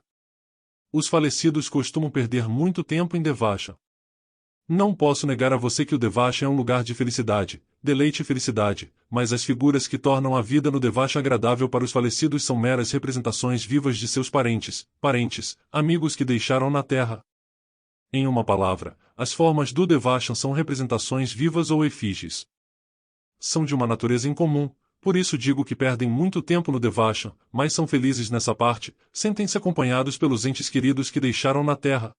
A: Os falecidos costumam perder muito tempo em Devachan. Não posso negar a você que o Devachan é um lugar de felicidade, deleite e felicidade, mas as figuras que tornam a vida no Devachan agradável para os falecidos são meras representações vivas de seus parentes, amigos que deixaram na Terra. Em uma palavra, as formas do Devachan são representações vivas ou efígies. São de uma natureza incomum, por isso digo que perdem muito tempo no Devachan, mas são felizes nessa parte, sentem-se acompanhados pelos entes queridos que deixaram na Terra.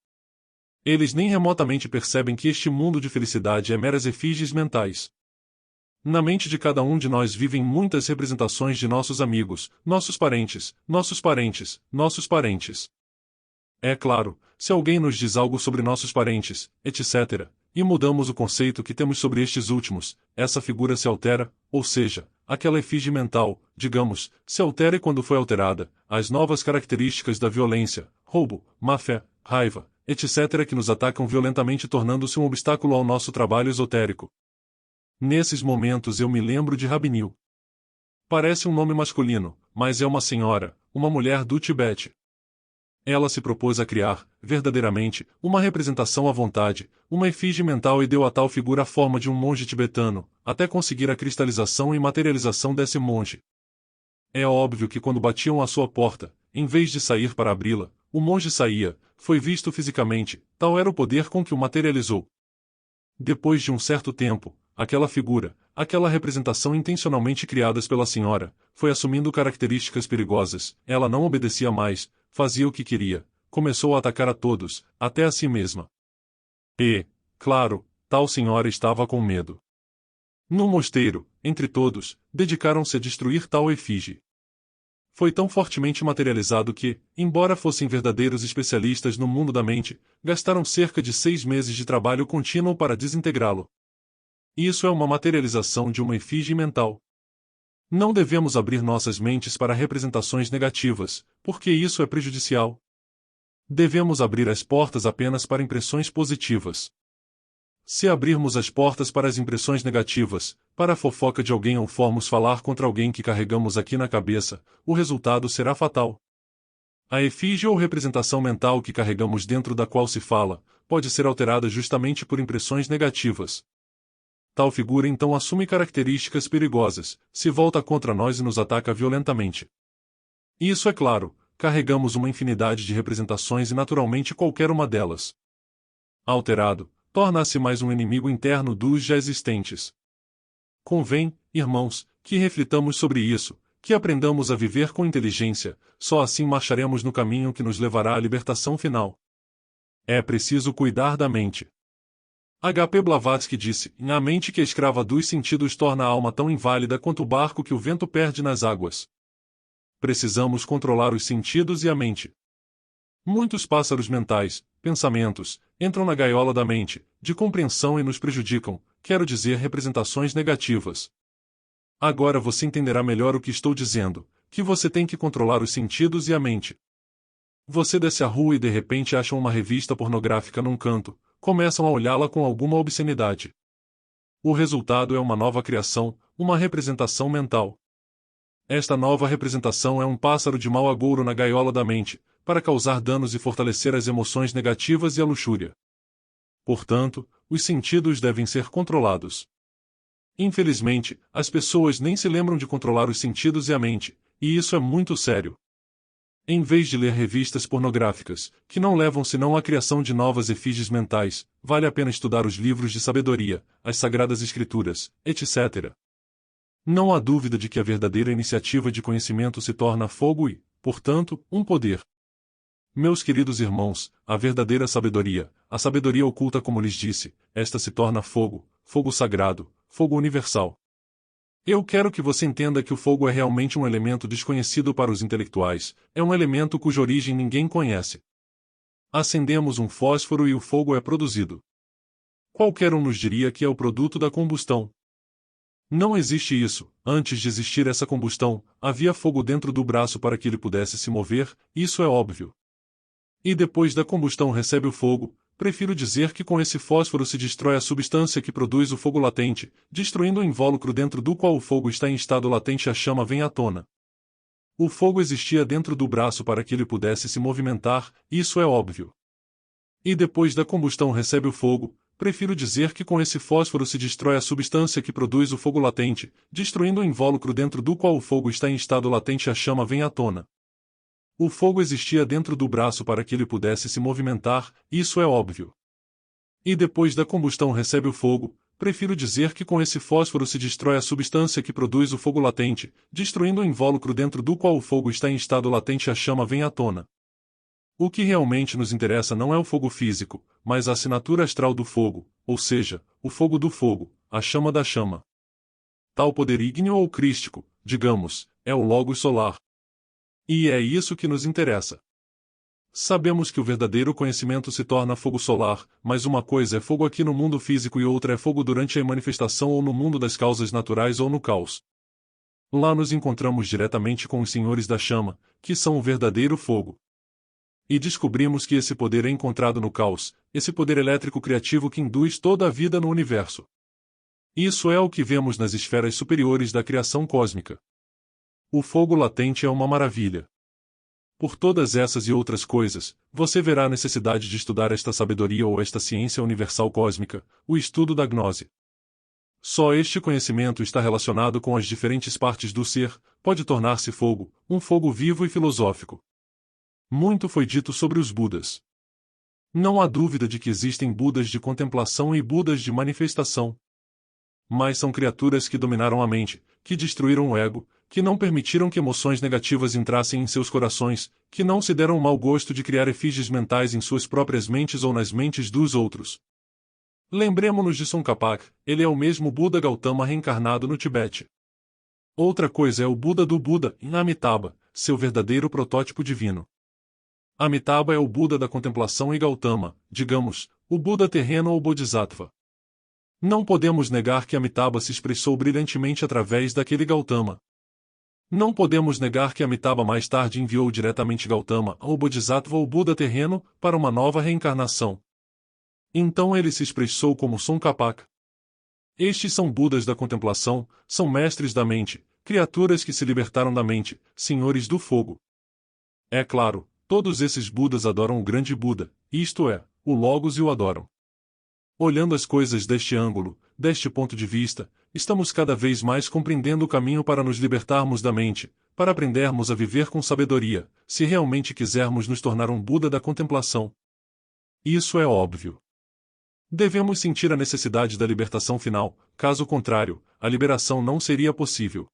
A: Eles nem remotamente percebem que este mundo de felicidade é meras efígies mentais. Na mente de cada um de nós vivem muitas representações de nossos amigos, nossos parentes, nossos parentes, nossos parentes. É claro, se alguém nos diz algo sobre nossos parentes, etc., e mudamos o conceito que temos sobre estes últimos, essa figura se altera, ou seja, aquela efígie mental, digamos, se altera e quando foi alterada, as novas características da violência, roubo, má-fé, raiva, etc. que nos atacam violentamente tornando-se um obstáculo ao nosso trabalho esotérico. Nesses momentos eu me lembro de Rabinil. Parece um nome masculino, mas é uma senhora, uma mulher do Tibete. Ela se propôs a criar, verdadeiramente, uma representação à vontade, uma efígie mental e deu a tal figura a forma de um monge tibetano, até conseguir a cristalização e materialização desse monge. É óbvio que quando batiam à sua porta, em vez de sair para abri-la, o monge saía, foi visto fisicamente, tal era o poder com que o materializou. Depois de um certo tempo, aquela figura, aquela representação intencionalmente criadas pela senhora, foi assumindo características perigosas, ela não obedecia mais, fazia o que queria, começou a atacar a todos, até a si mesma. E, claro, tal senhora estava com medo. No mosteiro, entre todos, dedicaram-se a destruir tal efígie. Foi tão fortemente materializado que, embora fossem verdadeiros especialistas no mundo da mente, gastaram cerca de 6 meses de trabalho contínuo para desintegrá-lo. Isso é uma materialização de uma efígie mental. Não devemos abrir nossas mentes para representações negativas, porque isso é prejudicial. Devemos abrir as portas apenas para impressões positivas. Se abrirmos as portas para as impressões negativas, para a fofoca de alguém ou formos falar contra alguém que carregamos aqui na cabeça, o resultado será fatal. A efígie ou representação mental que carregamos dentro da qual se fala, pode ser alterada justamente por impressões negativas. Tal figura então assume características perigosas, se volta contra nós e nos ataca violentamente. Isso é claro, carregamos uma infinidade de representações e naturalmente qualquer uma delas, alterado, torna-se mais um inimigo interno dos já existentes. Convém, irmãos, que reflitamos sobre isso, que aprendamos a viver com inteligência, só assim marcharemos no caminho que nos levará à libertação final. É preciso cuidar da mente. H.P. Blavatsky disse: a mente que é escrava dos sentidos torna a alma tão inválida quanto o barco que o vento perde nas águas. Precisamos controlar os sentidos e a mente. Muitos pássaros mentais, pensamentos, entram na gaiola da mente, de compreensão e nos prejudicam, quero dizer representações negativas. Agora você entenderá melhor o que estou dizendo, que você tem que controlar os sentidos e a mente. Você desce a rua e de repente acha uma revista pornográfica num canto, começam a olhá-la com alguma obscenidade. O resultado é uma nova criação, uma representação mental. Esta nova representação é um pássaro de mau agouro na gaiola da mente, para causar danos e fortalecer as emoções negativas e a luxúria. Portanto, os sentidos devem ser controlados. Infelizmente, as pessoas nem se lembram de controlar os sentidos e a mente, e isso é muito sério. Em vez de ler revistas pornográficas, que não levam senão à criação de novas efígies mentais, vale a pena estudar os livros de sabedoria, as sagradas escrituras, etc. Não há dúvida de que a verdadeira iniciativa de conhecimento se torna fogo e, portanto, um poder. Meus queridos irmãos, a verdadeira sabedoria, a sabedoria oculta como lhes disse, esta se torna fogo, fogo sagrado, fogo universal. Eu quero que você entenda que o fogo é realmente um elemento desconhecido para os intelectuais, é um elemento cuja origem ninguém conhece. Acendemos um fósforo e o fogo é produzido. Qualquer um nos diria que é o produto da combustão. Não existe isso, antes de existir essa combustão, havia fogo dentro do braço para que ele pudesse se mover, isso é óbvio. E depois da combustão recebe o fogo, prefiro dizer que com esse fósforo se destrói a substância que produz o fogo latente, destruindo o invólucro dentro do qual o fogo está em estado latente e a chama vem à tona. O fogo existia dentro do braço para que ele pudesse se movimentar, isso é óbvio. E depois da combustão recebe o fogo, prefiro dizer que com esse fósforo se destrói a substância que produz o fogo latente, destruindo o invólucro dentro do qual o fogo está em estado latente e a chama vem à tona. O fogo existia dentro do braço para que ele pudesse se movimentar, isso é óbvio. E depois da combustão recebe o fogo, prefiro dizer que com esse fósforo se destrói a substância que produz o fogo latente, destruindo o invólucro dentro do qual o fogo está em estado latente e a chama vem à tona. O que realmente nos interessa não é o fogo físico, mas a assinatura astral do fogo, ou seja, o fogo do fogo, a chama da chama. Tal poder ígneo ou crístico, digamos, é o logos solar. E é isso que nos interessa. Sabemos que o verdadeiro conhecimento se torna fogo solar, mas uma coisa é fogo aqui no mundo físico e outra é fogo durante a manifestação ou no mundo das causas naturais ou no caos. Lá nos encontramos diretamente com os senhores da chama, que são o verdadeiro fogo. E descobrimos que esse poder é encontrado no caos, esse poder elétrico criativo que induz toda a vida no universo. Isso é o que vemos nas esferas superiores da criação cósmica. O fogo latente é uma maravilha. Por todas essas e outras coisas, você verá a necessidade de estudar esta sabedoria ou esta ciência universal cósmica, o estudo da gnose. Só este conhecimento está relacionado com as diferentes partes do ser, pode tornar-se fogo, um fogo vivo e filosófico. Muito foi dito sobre os Budas. Não há dúvida de que existem Budas de contemplação e Budas de manifestação. Mas são criaturas que dominaram a mente, que destruíram o ego, que não permitiram que emoções negativas entrassem em seus corações, que não se deram o mau gosto de criar efígies mentais em suas próprias mentes ou nas mentes dos outros. Lembremo-nos de Tsongkhapa, ele é o mesmo Buda Gautama reencarnado no Tibete. Outra coisa é o Buda do Buda, Amitabha, seu verdadeiro protótipo divino. Amitabha é o Buda da contemplação e Gautama, digamos, o Buda terreno ou Bodhisattva. Não podemos negar que Amitabha se expressou brilhantemente através daquele Gautama. Não podemos negar que Amitabha mais tarde enviou diretamente Gautama ao Bodhisattva ou Buda terreno para uma nova reencarnação. Então ele se expressou como Tsongkhapa. Estes são Budas da contemplação, são mestres da mente, criaturas que se libertaram da mente, senhores do fogo. É claro, todos esses Budas adoram o grande Buda, isto é, o Logos, e o adoram. Olhando as coisas deste ângulo, deste ponto de vista, estamos cada vez mais compreendendo o caminho para nos libertarmos da mente, para aprendermos a viver com sabedoria, se realmente quisermos nos tornar um Buda da contemplação. Isso é óbvio. Devemos sentir a necessidade da libertação final, caso contrário, a liberação não seria possível.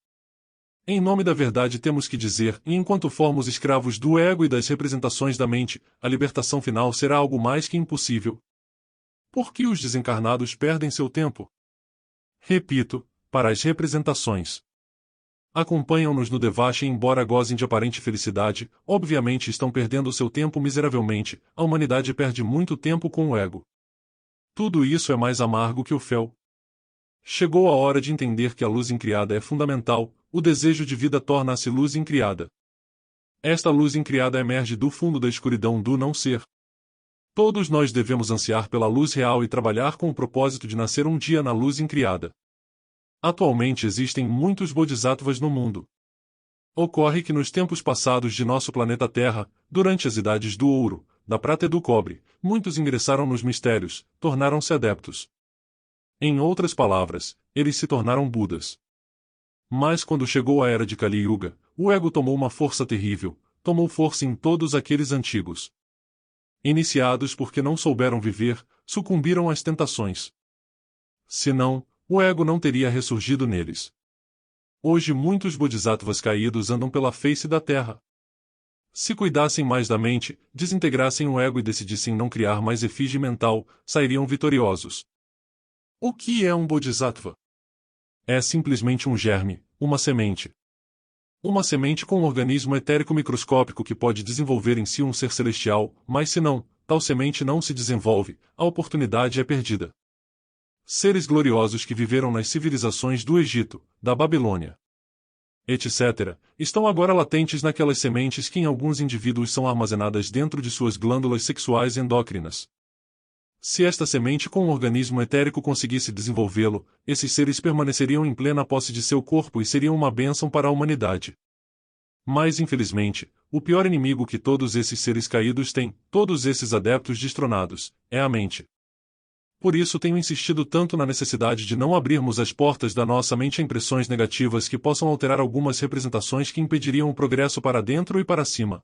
A: Em nome da verdade temos que dizer, e enquanto formos escravos do ego e das representações da mente, a libertação final será algo mais que impossível. Por que os desencarnados perdem seu tempo? Repito, para as representações. Acompanham-nos no devache e embora gozem de aparente felicidade, obviamente estão perdendo seu tempo miseravelmente, a humanidade perde muito tempo com o ego. Tudo isso é mais amargo que o fel. Chegou a hora de entender que a luz incriada é fundamental, o desejo de vida torna-se luz incriada. Esta luz incriada emerge do fundo da escuridão do não ser. Todos nós devemos ansiar pela luz real e trabalhar com o propósito de nascer um dia na luz incriada. Atualmente existem muitos bodhisattvas no mundo. Ocorre que nos tempos passados de nosso planeta Terra, durante as idades do ouro, da prata e do cobre, muitos ingressaram nos mistérios, tornaram-se adeptos. Em outras palavras, eles se tornaram Budas. Mas quando chegou a era de Kali Yuga, o ego tomou uma força terrível, tomou força em todos aqueles antigos. Iniciados porque não souberam viver, sucumbiram às tentações. Senão, o ego não teria ressurgido neles. Hoje muitos bodhisattvas caídos andam pela face da terra. Se cuidassem mais da mente, desintegrassem o ego e decidissem não criar mais efígie mental, sairiam vitoriosos. O que é um bodhisattva? É simplesmente um germe, uma semente. Uma semente com um organismo etérico microscópico que pode desenvolver em si um ser celestial, mas se não, tal semente não se desenvolve, a oportunidade é perdida. Seres gloriosos que viveram nas civilizações do Egito, da Babilônia, etc., estão agora latentes naquelas sementes que em alguns indivíduos são armazenadas dentro de suas glândulas sexuais endócrinas. Se esta semente com um organismo etérico conseguisse desenvolvê-lo, esses seres permaneceriam em plena posse de seu corpo e seriam uma bênção para a humanidade. Mas infelizmente, o pior inimigo que todos esses seres caídos têm, todos esses adeptos destronados, é a mente. Por isso tenho insistido tanto na necessidade de não abrirmos as portas da nossa mente a impressões negativas que possam alterar algumas representações que impediriam o progresso para dentro e para cima.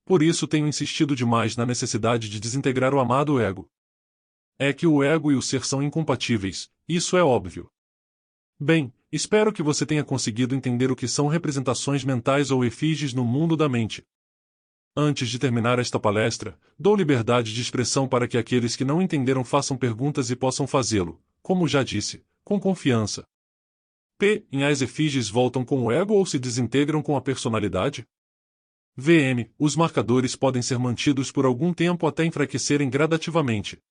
A: Por isso tenho insistido demais na necessidade de desintegrar o amado ego. É que o ego e o ser são incompatíveis, isso é óbvio. Bem, espero que você tenha conseguido entender o que são representações mentais ou efígies no mundo da mente. Antes de terminar esta palestra, dou liberdade de expressão para que aqueles que não entenderam façam perguntas e possam fazê-lo, como já disse, com confiança. As efígies voltam com o ego ou se desintegram com a personalidade? VM, os marcadores podem ser mantidos por algum tempo até enfraquecerem gradativamente.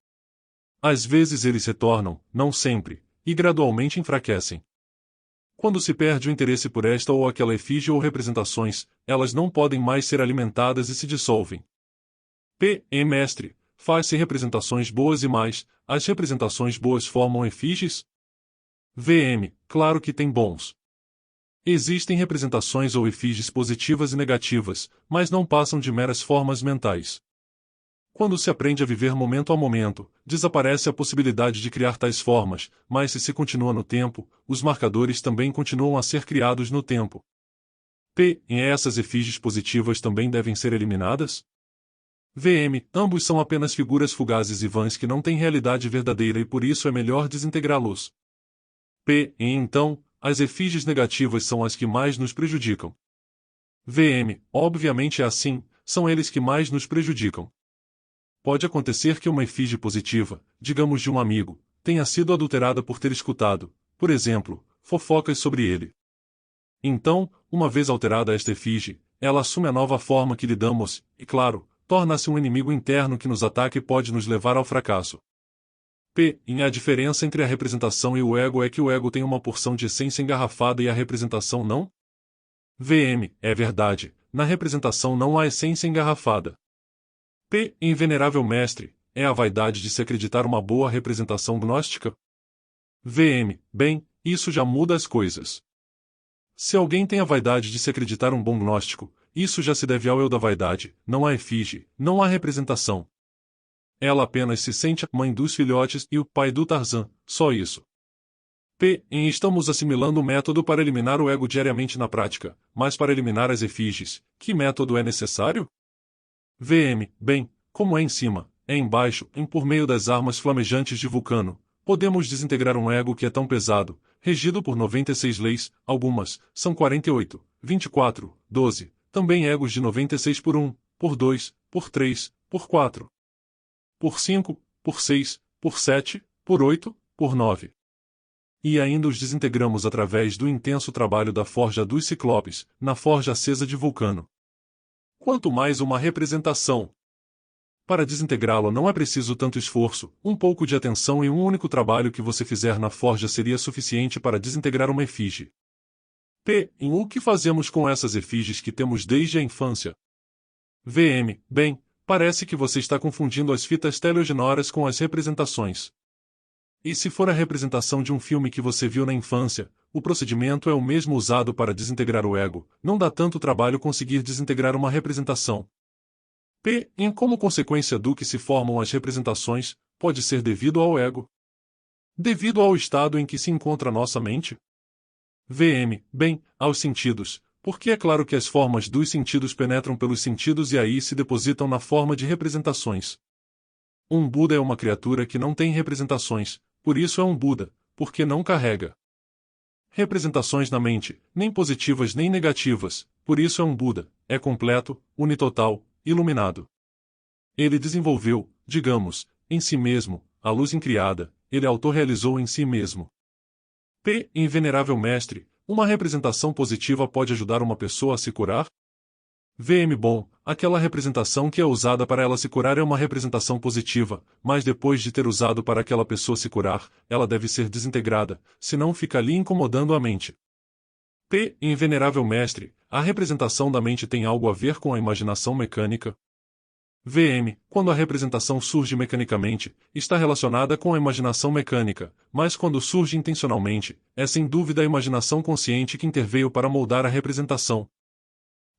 A: Às vezes eles retornam, não sempre, e gradualmente enfraquecem. Quando se perde o interesse por esta ou aquela efígie ou representações, elas não podem mais ser alimentadas e se dissolvem. Mestre, faz-se representações boas e mais, as representações boas formam efígies? VM, claro que tem bons. Existem representações ou efígies positivas e negativas, mas não passam de meras formas mentais. Quando se aprende a viver momento a momento, desaparece a possibilidade de criar tais formas, mas se continua no tempo, os marcadores também continuam a ser criados no tempo. Essas efígies positivas também devem ser eliminadas? VM, ambos são apenas figuras fugazes e vãs que não têm realidade verdadeira e por isso é melhor desintegrá-los. Então, as efígies negativas são as que mais nos prejudicam. VM, obviamente é assim, são eles que mais nos prejudicam. Pode acontecer que uma efígie positiva, digamos de um amigo, tenha sido adulterada por ter escutado, por exemplo, fofocas sobre ele. Então, uma vez alterada esta efígie, ela assume a nova forma que lhe damos, e claro, torna-se um inimigo interno que nos ataca e pode nos levar ao fracasso. A diferença entre a representação e o ego é que o ego tem uma porção de essência engarrafada e a representação não? VM, é verdade, na representação não há essência engarrafada. P. Invenerável mestre, é a vaidade de se acreditar uma boa representação gnóstica? VM, bem, isso já muda as coisas. Se alguém tem a vaidade de se acreditar um bom gnóstico, isso já se deve ao eu da vaidade, não há efígie, não há representação. Ela apenas se sente a mãe dos filhotes e o pai do Tarzan, só isso. P. Estamos assimilando o método para eliminar o ego diariamente na prática, mas para eliminar as efígies, que método é necessário? VM, bem, como é em cima, é embaixo, por meio das armas flamejantes de Vulcano, podemos desintegrar um ego que é tão pesado, regido por 96 leis, algumas, são 48, 24, 12, também egos de 96 por 1, por 2, por 3, por 4, por 5, por 6, por 7, por 8, por 9. E ainda os desintegramos através do intenso trabalho da Forja dos Ciclopes, na Forja Acesa de Vulcano. Quanto mais uma representação. Para desintegrá-lo não é preciso tanto esforço, um pouco de atenção e um único trabalho que você fizer na forja seria suficiente para desintegrar uma efígie. P. O que fazemos com essas efígies que temos desde a infância? VM, bem, parece que você está confundindo as fitas teleogenoras com as representações. E se for a representação de um filme que você viu na infância, o procedimento é o mesmo usado para desintegrar o ego, não dá tanto trabalho conseguir desintegrar uma representação. P. Como consequência do que se formam as representações, pode ser devido ao ego? Devido ao estado em que se encontra nossa mente? VM, bem, aos sentidos, porque é claro que as formas dos sentidos penetram pelos sentidos e aí se depositam na forma de representações. Um Buda é uma criatura que não tem representações, por isso é um Buda, porque não carrega representações na mente, nem positivas nem negativas, por isso é um Buda, é completo, unitotal, iluminado. Ele desenvolveu, digamos, em si mesmo, a luz incriada, ele autorrealizou em si mesmo. P. Invenerável mestre, uma representação positiva pode ajudar uma pessoa a se curar? VM bom, aquela representação que é usada para ela se curar é uma representação positiva, mas depois de ter usado para aquela pessoa se curar, ela deve ser desintegrada, senão fica ali incomodando a mente. P. Invenerável mestre, a representação da mente tem algo a ver com a imaginação mecânica? VM, quando a representação surge mecanicamente, está relacionada com a imaginação mecânica, mas quando surge intencionalmente, é sem dúvida a imaginação consciente que interveio para moldar a representação.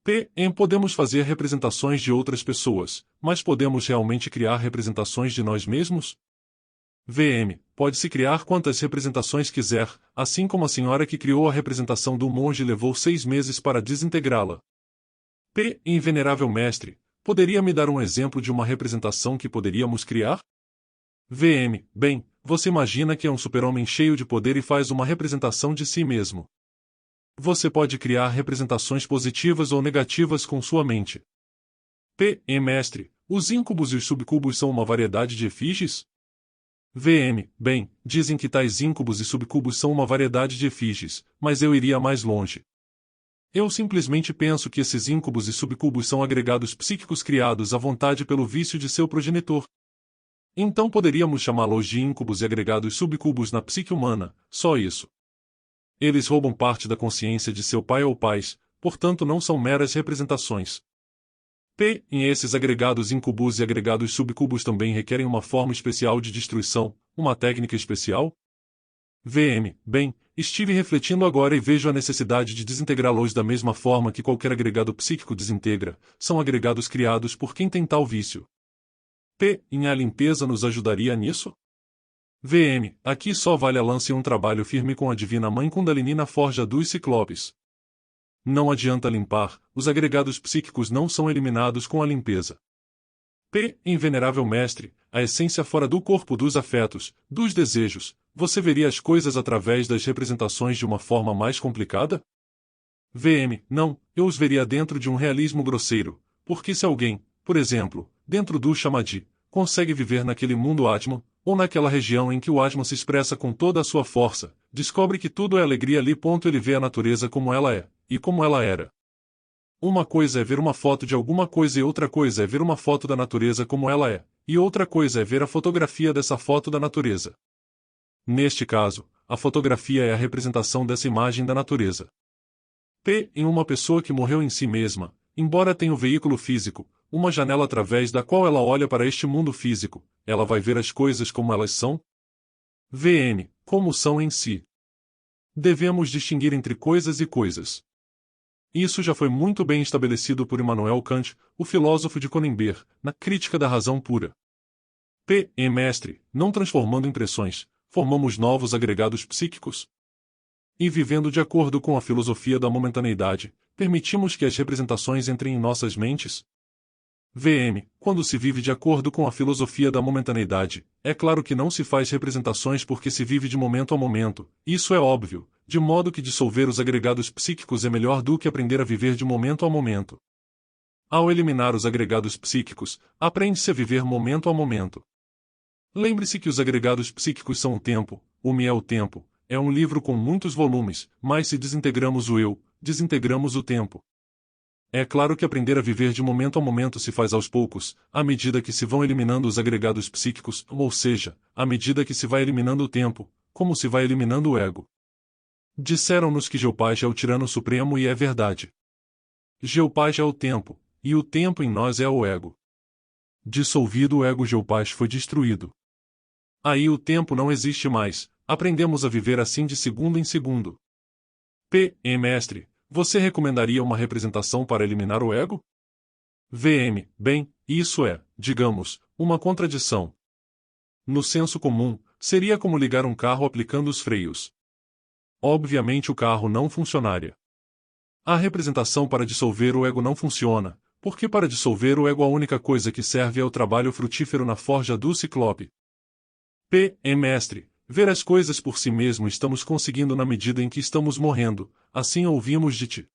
A: P. Podemos fazer representações de outras pessoas, mas podemos realmente criar representações de nós mesmos? VM, pode-se criar quantas representações quiser, assim como a senhora que criou a representação do monge levou 6 meses para desintegrá-la. P. Invenerável mestre, poderia me dar um exemplo de uma representação que poderíamos criar? VM, bem, você imagina que é um super-homem cheio de poder e faz uma representação de si mesmo. Você pode criar representações positivas ou negativas com sua mente. P. Mestre, os íncubos e os subcubos são uma variedade de efígies? VM, bem, dizem que tais íncubos e subcubos são uma variedade de efígies, mas eu iria mais longe. Eu simplesmente penso que esses íncubos e subcubos são agregados psíquicos criados à vontade pelo vício de seu progenitor. Então poderíamos chamá-los de íncubos e agregados subcubos na psique humana, só isso. Eles roubam parte da consciência de seu pai ou pais, portanto não são meras representações. P. Esses agregados incubos e agregados subcubos também requerem uma forma especial de destruição, uma técnica especial? VM, bem, estive refletindo agora e vejo a necessidade de desintegrá-los da mesma forma que qualquer agregado psíquico desintegra, são agregados criados por quem tem tal vício. P. A limpeza nos ajudaria nisso? VM, aqui só vale a lança e um trabalho firme com a Divina Mãe Kundalini na Forja dos Ciclopes. Não adianta limpar, os agregados psíquicos não são eliminados com a limpeza. P. Invenerável mestre, a essência fora do corpo dos afetos, dos desejos, você veria as coisas através das representações de uma forma mais complicada? VM, não, eu os veria dentro de um realismo grosseiro, porque se alguém, por exemplo, dentro do Samadhi, consegue viver naquele mundo Atman, ou naquela região em que o Atman se expressa com toda a sua força, descobre que tudo é alegria ali. Ele vê a natureza como ela é, e como ela era. Uma coisa é ver uma foto de alguma coisa e outra coisa é ver uma foto da natureza como ela é, e outra coisa é ver a fotografia dessa foto da natureza. Neste caso, a fotografia é a representação dessa imagem da natureza. P. Em uma pessoa que morreu em si mesma, embora tenha o veículo físico, uma janela através da qual ela olha para este mundo físico, ela vai ver as coisas como elas são? VN. Como são em si. Devemos distinguir entre coisas e coisas. Isso já foi muito bem estabelecido por Immanuel Kant, o filósofo de Königsberg, na Crítica da Razão Pura. P. Mestre, não transformando impressões, formamos novos agregados psíquicos? E vivendo de acordo com a filosofia da momentaneidade, permitimos que as representações entrem em nossas mentes? VM. Quando se vive de acordo com a filosofia da momentaneidade, é claro que não se faz representações porque se vive de momento a momento, isso é óbvio, de modo que dissolver os agregados psíquicos é melhor do que aprender a viver de momento a momento. Ao eliminar os agregados psíquicos, aprende-se a viver momento a momento. Lembre-se que os agregados psíquicos são o tempo, o me é o tempo, é um livro com muitos volumes, mas se desintegramos o eu, desintegramos o tempo. É claro que aprender a viver de momento a momento se faz aos poucos, à medida que se vão eliminando os agregados psíquicos, ou seja, à medida que se vai eliminando o tempo, como se vai eliminando o ego. Disseram-nos que Geopage é o tirano supremo e é verdade. Geopage é o tempo, e o tempo em nós é o ego. Dissolvido o ego, Geopage foi destruído. Aí o tempo não existe mais, aprendemos a viver assim de segundo em segundo. P. Mestre, você recomendaria uma representação para eliminar o ego? VM. Bem, isso é, digamos, uma contradição. No senso comum, seria como ligar um carro aplicando os freios. Obviamente o carro não funcionaria. A representação para dissolver o ego não funciona, porque para dissolver o ego a única coisa que serve é o trabalho frutífero na forja do Ciclope. P. Mestre, ver as coisas por si mesmo estamos conseguindo na medida em que estamos morrendo, assim ouvimos de ti.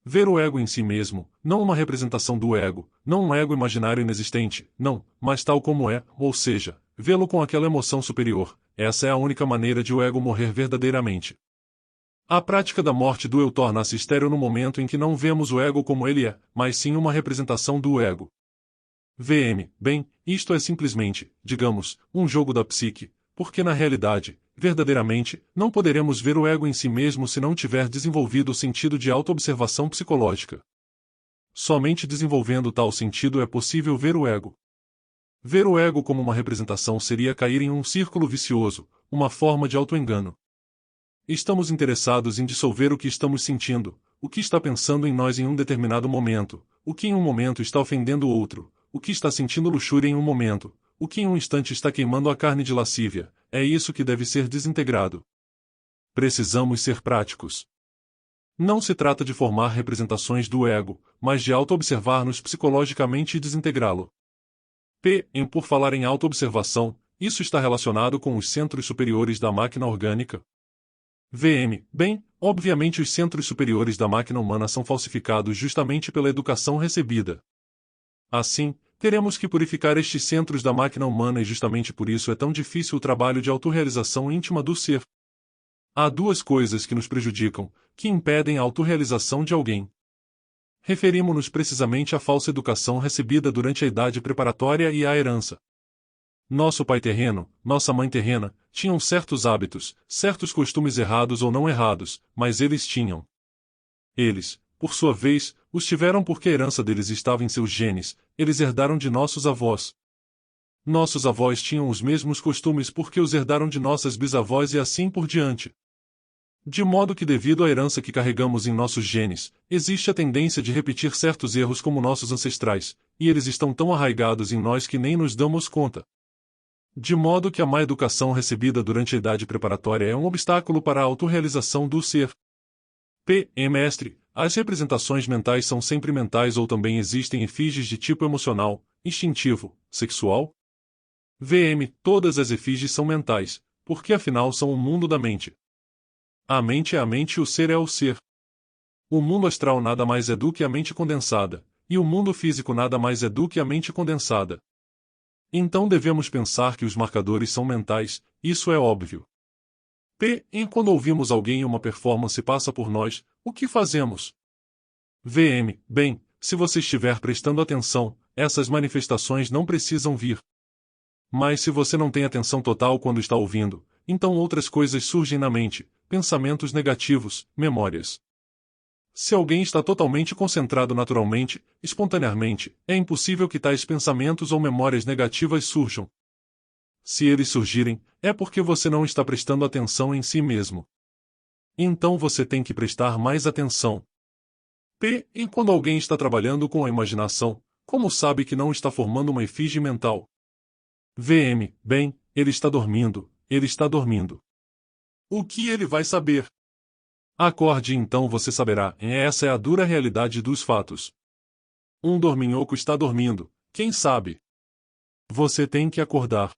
A: Ver o ego em si mesmo, não uma representação do ego, não um ego imaginário inexistente, não, mas tal como é, ou seja, vê-lo com aquela emoção superior, essa é a única maneira de o ego morrer verdadeiramente. A prática da morte do eu torna-se estéril no momento em que não vemos o ego como ele é, mas sim uma representação do ego. VM. Bem, isto é simplesmente, digamos, um jogo da psique, porque na realidade, verdadeiramente, não poderemos ver o ego em si mesmo se não tiver desenvolvido o sentido de autoobservação psicológica. Somente desenvolvendo tal sentido é possível ver o ego. Ver o ego como uma representação seria cair em um círculo vicioso, uma forma de autoengano. Estamos interessados em dissolver o que estamos sentindo, o que está pensando em nós em um determinado momento, o que em um momento está ofendendo o outro, o que está sentindo luxúria em um momento, o que em um instante está queimando a carne de lascívia, é isso que deve ser desintegrado. Precisamos ser práticos. Não se trata de formar representações do ego, mas de auto-observar-nos psicologicamente e desintegrá-lo. Por falar em auto-observação, isso está relacionado com os centros superiores da máquina orgânica? VM. Bem, obviamente os centros superiores da máquina humana são falsificados justamente pela educação recebida. Assim, teremos que purificar estes centros da máquina humana e justamente por isso é tão difícil o trabalho de autorrealização íntima do ser. Há duas coisas que nos prejudicam, que impedem a autorrealização de alguém. Referimos-nos precisamente à falsa educação recebida durante a idade preparatória e à herança. Nosso pai terreno, nossa mãe terrena, tinham certos hábitos, certos costumes errados ou não errados, mas eles tinham. Eles, por sua vez, os tiveram porque a herança deles estava em seus genes, eles herdaram de nossos avós. Nossos avós tinham os mesmos costumes porque os herdaram de nossas bisavós e assim por diante. De modo que devido à herança que carregamos em nossos genes, existe a tendência de repetir certos erros como nossos ancestrais, e eles estão tão arraigados em nós que nem nos damos conta. De modo que a má educação recebida durante a idade preparatória é um obstáculo para a autorrealização do ser. Mestre, as representações mentais são sempre mentais ou também existem efígies de tipo emocional, instintivo, sexual? VM, todas as efígies são mentais, porque afinal são o mundo da mente. A mente é a mente e o ser é o ser. O mundo astral nada mais é do que a mente condensada, e o mundo físico nada mais é do que a mente condensada. Então devemos pensar que os marcadores são mentais, isso é óbvio. Quando ouvimos alguém e uma performance passa por nós, o que fazemos? VM, bem, se você estiver prestando atenção, essas manifestações não precisam vir. Mas se você não tem atenção total quando está ouvindo, então outras coisas surgem na mente, pensamentos negativos, memórias. Se alguém está totalmente concentrado naturalmente, espontaneamente, é impossível que tais pensamentos ou memórias negativas surjam. Se eles surgirem, é porque você não está prestando atenção em si mesmo. Então você tem que prestar mais atenção. E quando alguém está trabalhando com a imaginação, como sabe que não está formando uma efígie mental? Bem, ele está dormindo, ele está dormindo. O que ele vai saber? Acorde e então você saberá, essa é a dura realidade dos fatos. Um dorminhoco está dormindo, quem sabe? Você tem que acordar.